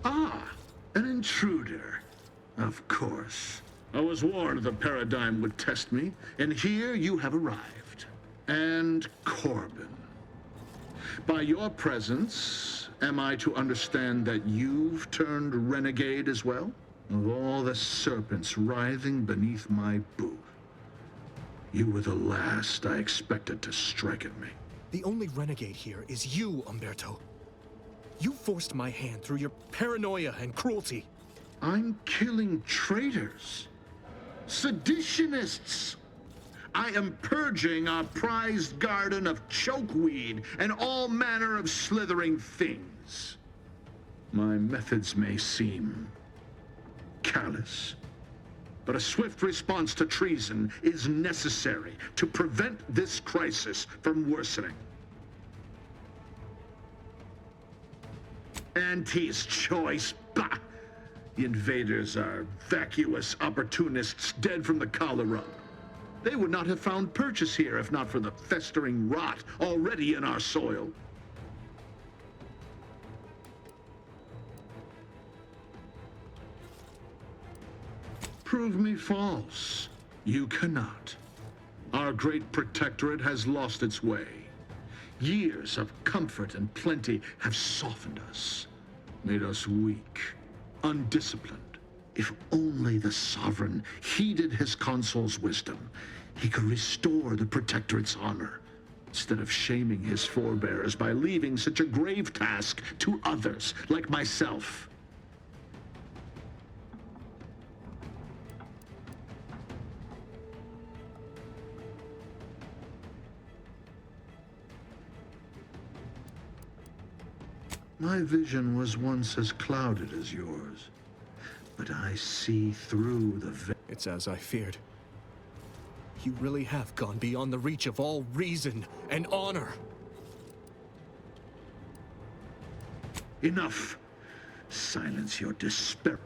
an intruder. Of course. I was warned the Paradigm would test me, and here you have arrived. And Corbin. By your presence, am I to understand that you've turned renegade as well? Of all the serpents writhing beneath my boot, you were the last I expected to strike at me. The only renegade here is you, Umberto. You forced my hand through your paranoia and cruelty. I'm killing traitors, seditionists. I am purging our prized garden of chokeweed and all manner of slithering things. My methods may seem callous, but a swift response to treason is necessary to prevent this crisis from worsening. Auntie's choice, bah! The invaders are vacuous opportunists dead from the collar up. They would not have found purchase here if not for the festering rot already in our soil. Prove me false. You cannot. Our great protectorate has lost its way. Years of comfort and plenty have softened us, made us weak, undisciplined. If only the Sovereign heeded his consul's wisdom, he could restore the Protectorate's honor, instead of shaming his forebears by leaving such a grave task to others, like myself. My vision was once as clouded as yours. But I see through the It's as I feared. You really have gone beyond the reach of all reason and honor. Enough. Silence your despair.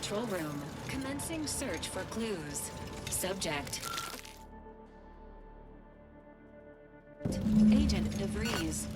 control room. Commencing search for clues. Subject: Agent DeVries.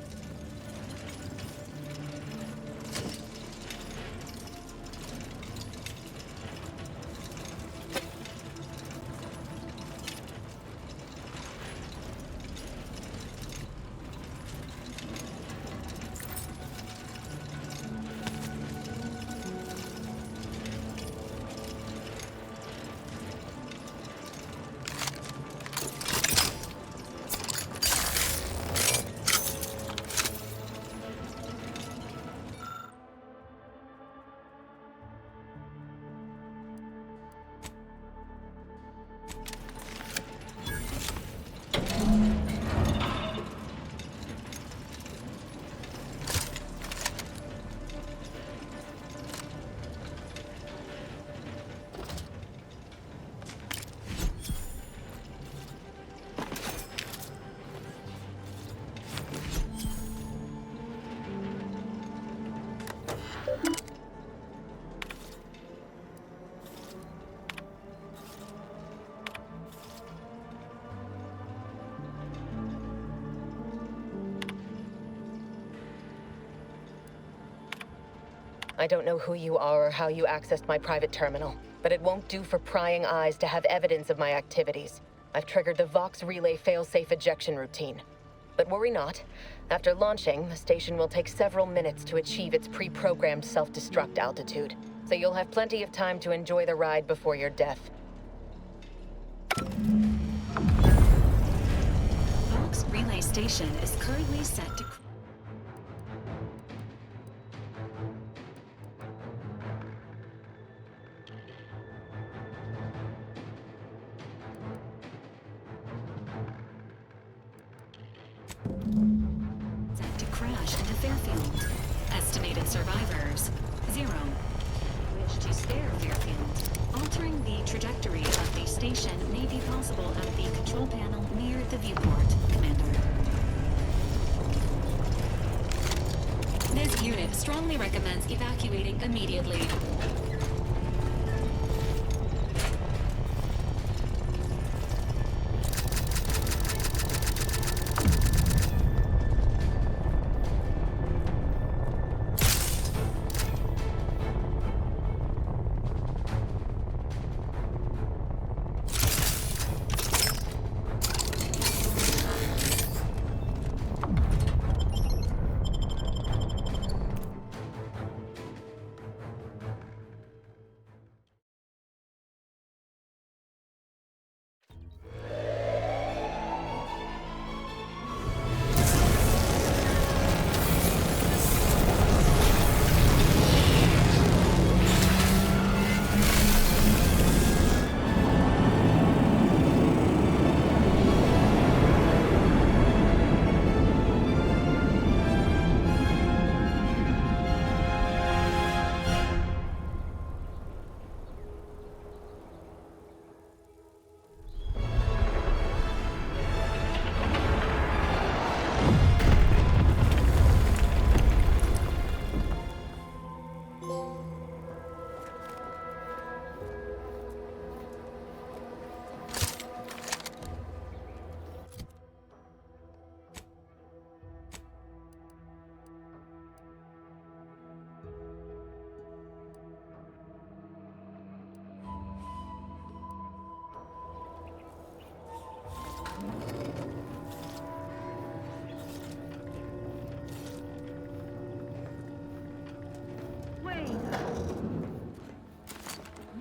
I don't know who you are or how you accessed my private terminal, but it won't do for prying eyes to have evidence of my activities. I've triggered the Vox Relay failsafe ejection routine. But worry not. After launching, the station will take several minutes to achieve its pre-programmed self-destruct altitude, so you'll have plenty of time to enjoy the ride before your death. Vox Relay Station is currently set to... set to crash into Fairfield. Estimated survivors, 0. Wish to spare Fairfield. Altering the trajectory of the station may be possible at the control panel near the viewport, Commander. This unit strongly recommends evacuating immediately.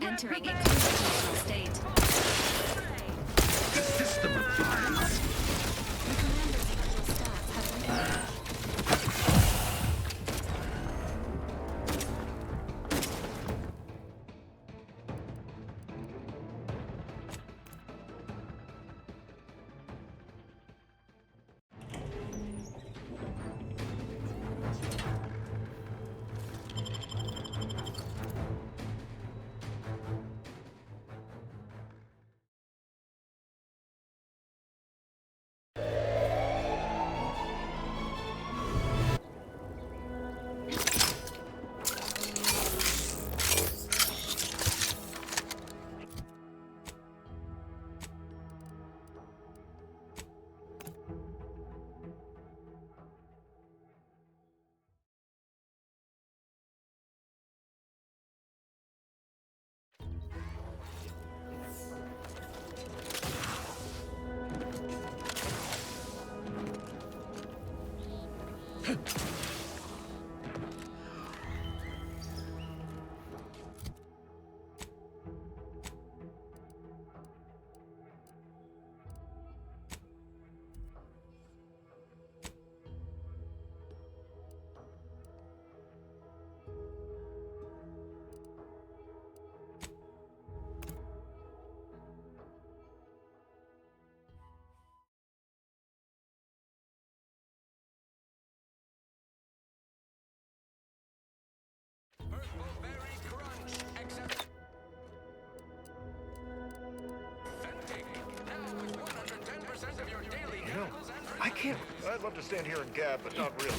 Entering a constitutional state. The system applies. The commander's initial stats have been entered. You know, I can't. I'd love to stand here and gab, but not really.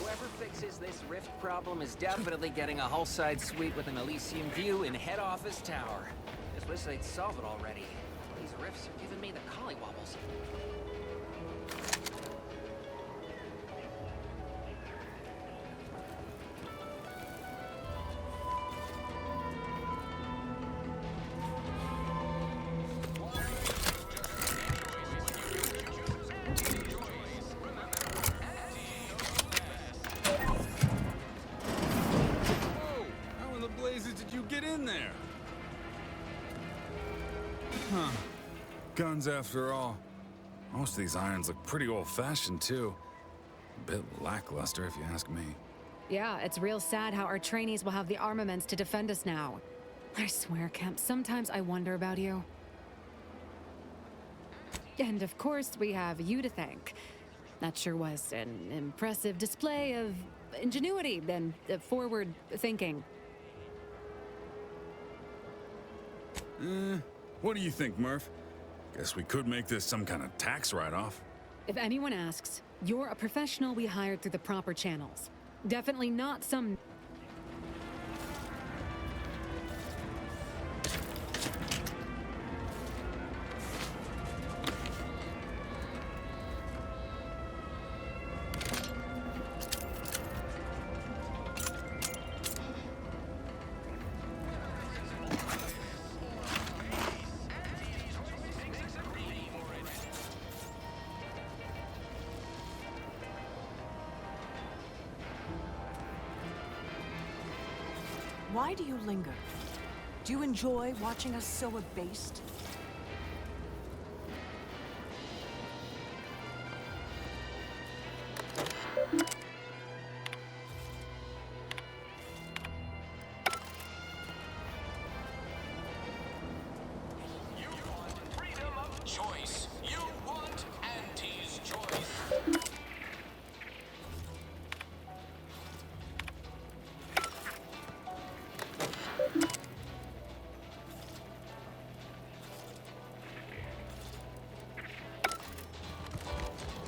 Whoever fixes this rift problem is definitely getting a hull-side suite with an Elysium view in head office tower. Just wish they'd solve it already. These rifts are giving me the collywobbles. How in the blazes did you get in there? Huh. Guns after all. Most of these irons look pretty old-fashioned, too. A bit lackluster, if you ask me. Yeah, it's real sad how our trainees will have the armaments to defend us now. I swear, Kemp, sometimes I wonder about you. And of course, we have you to thank. That sure was an impressive display of ingenuity and forward thinking. What do you think, Murph? Guess we could make this some kind of tax write-off. If anyone asks, you're a professional we hired through the proper channels. Definitely not some... Why do you linger? Do you enjoy watching us so abased? Choice. You want Auntie's choice.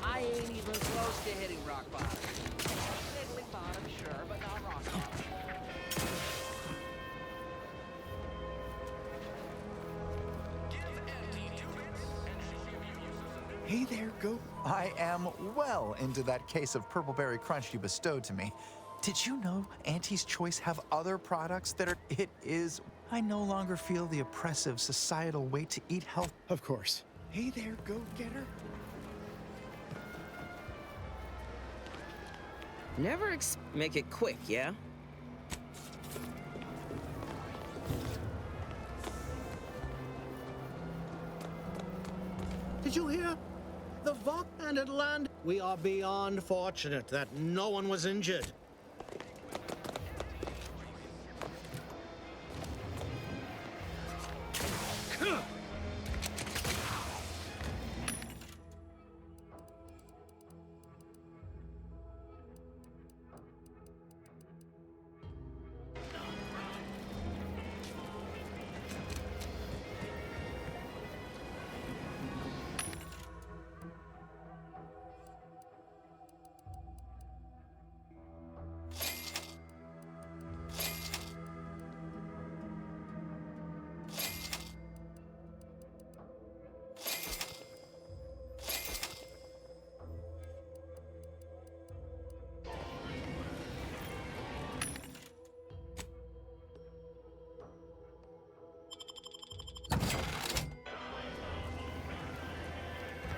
I ain't even close to hitting rock bottom. Middling bottom, sure, but not rock bottom. Hey there, Go. I am well into that case of Purpleberry Crunch you bestowed to me. Did you know Auntie's Choice have other products that are... It is... I no longer feel the oppressive societal weight to eat health. Of course. Hey there, Go-Getter. Never make it quick, yeah? Did you hear? The Vought and it land. We are beyond fortunate that no one was injured.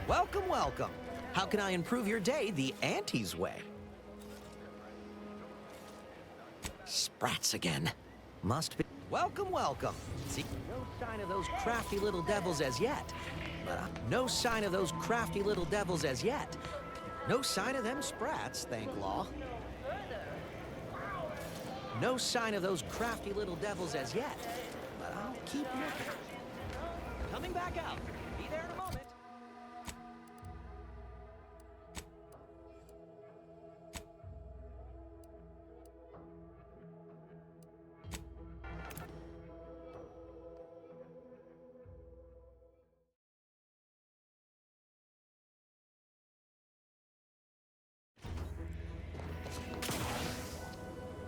Welcome, welcome. How can I improve your day the Auntie's way? Sprats again. Must be. Welcome, welcome. See, no sign of those crafty little devils as yet. But no sign of those crafty little devils as yet. No sign of them sprats, thank law. No sign of those crafty little devils as yet. But I'll keep looking. Coming back out. Be there in a moment.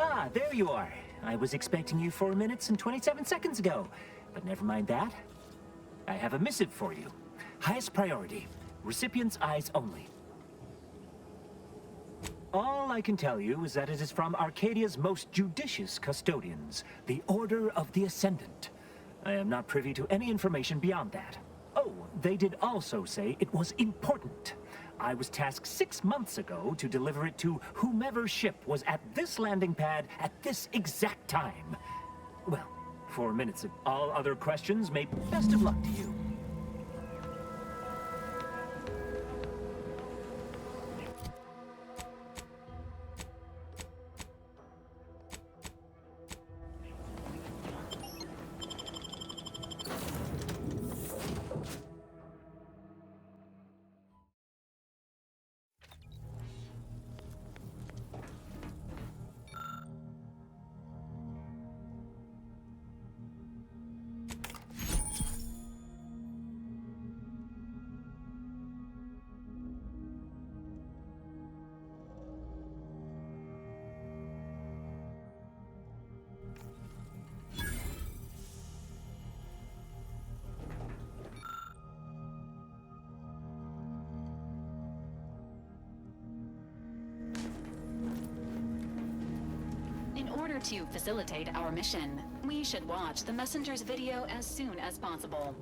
Ah, there you are. I was expecting you 4 minutes and 27 seconds ago. But never mind that. I have a missive for you. Highest priority. Recipient's eyes only. All I can tell you is that it is from Arcadia's most judicious custodians, the Order of the Ascendant. I am not privy to any information beyond that. Oh, they did also say it was important. I was tasked 6 months ago to deliver it to whomever ship was at this landing pad at this exact time. Well, 4 minutes of all other questions may best of luck to you. In order to facilitate our mission, we should watch the messenger's video as soon as possible.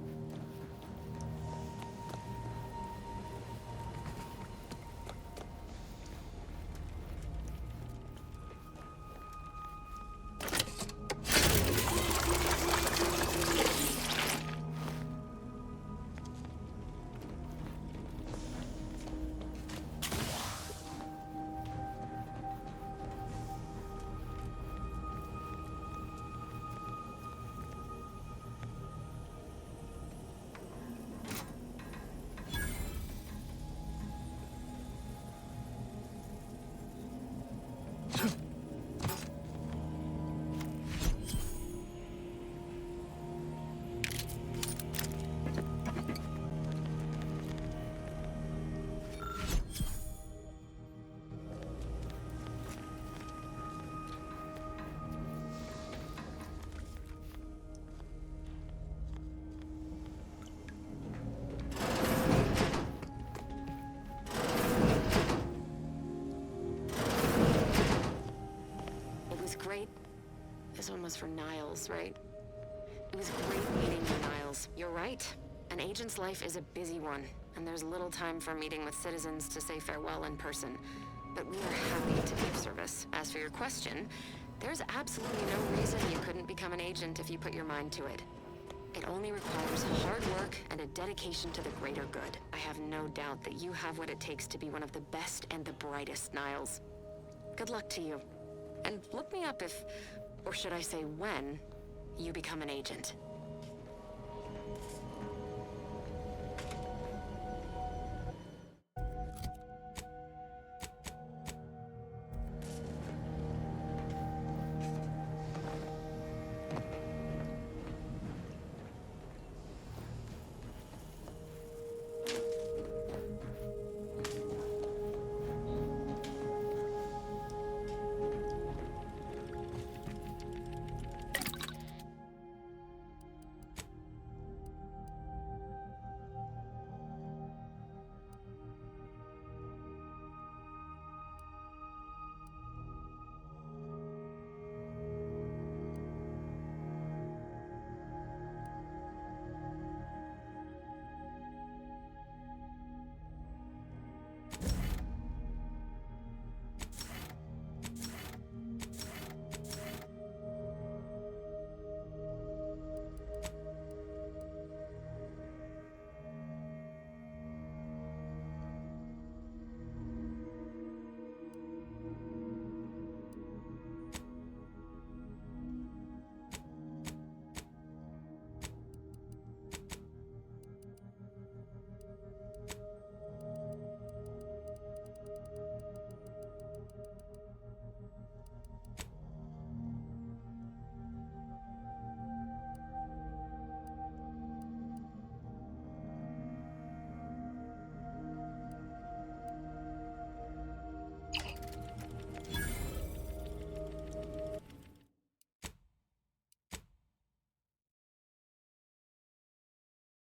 Great. This one was for Niles, right? It was great meeting you, Niles. You're right. An agent's life is a busy one, and there's little time for meeting with citizens to say farewell in person. But we are happy to be of service. As for your question, there's absolutely no reason you couldn't become an agent if you put your mind to it. It only requires hard work and a dedication to the greater good. I have no doubt that you have what it takes to be one of the best and the brightest, Niles. Good luck to you. And look me up if, or should I say when, you become an agent.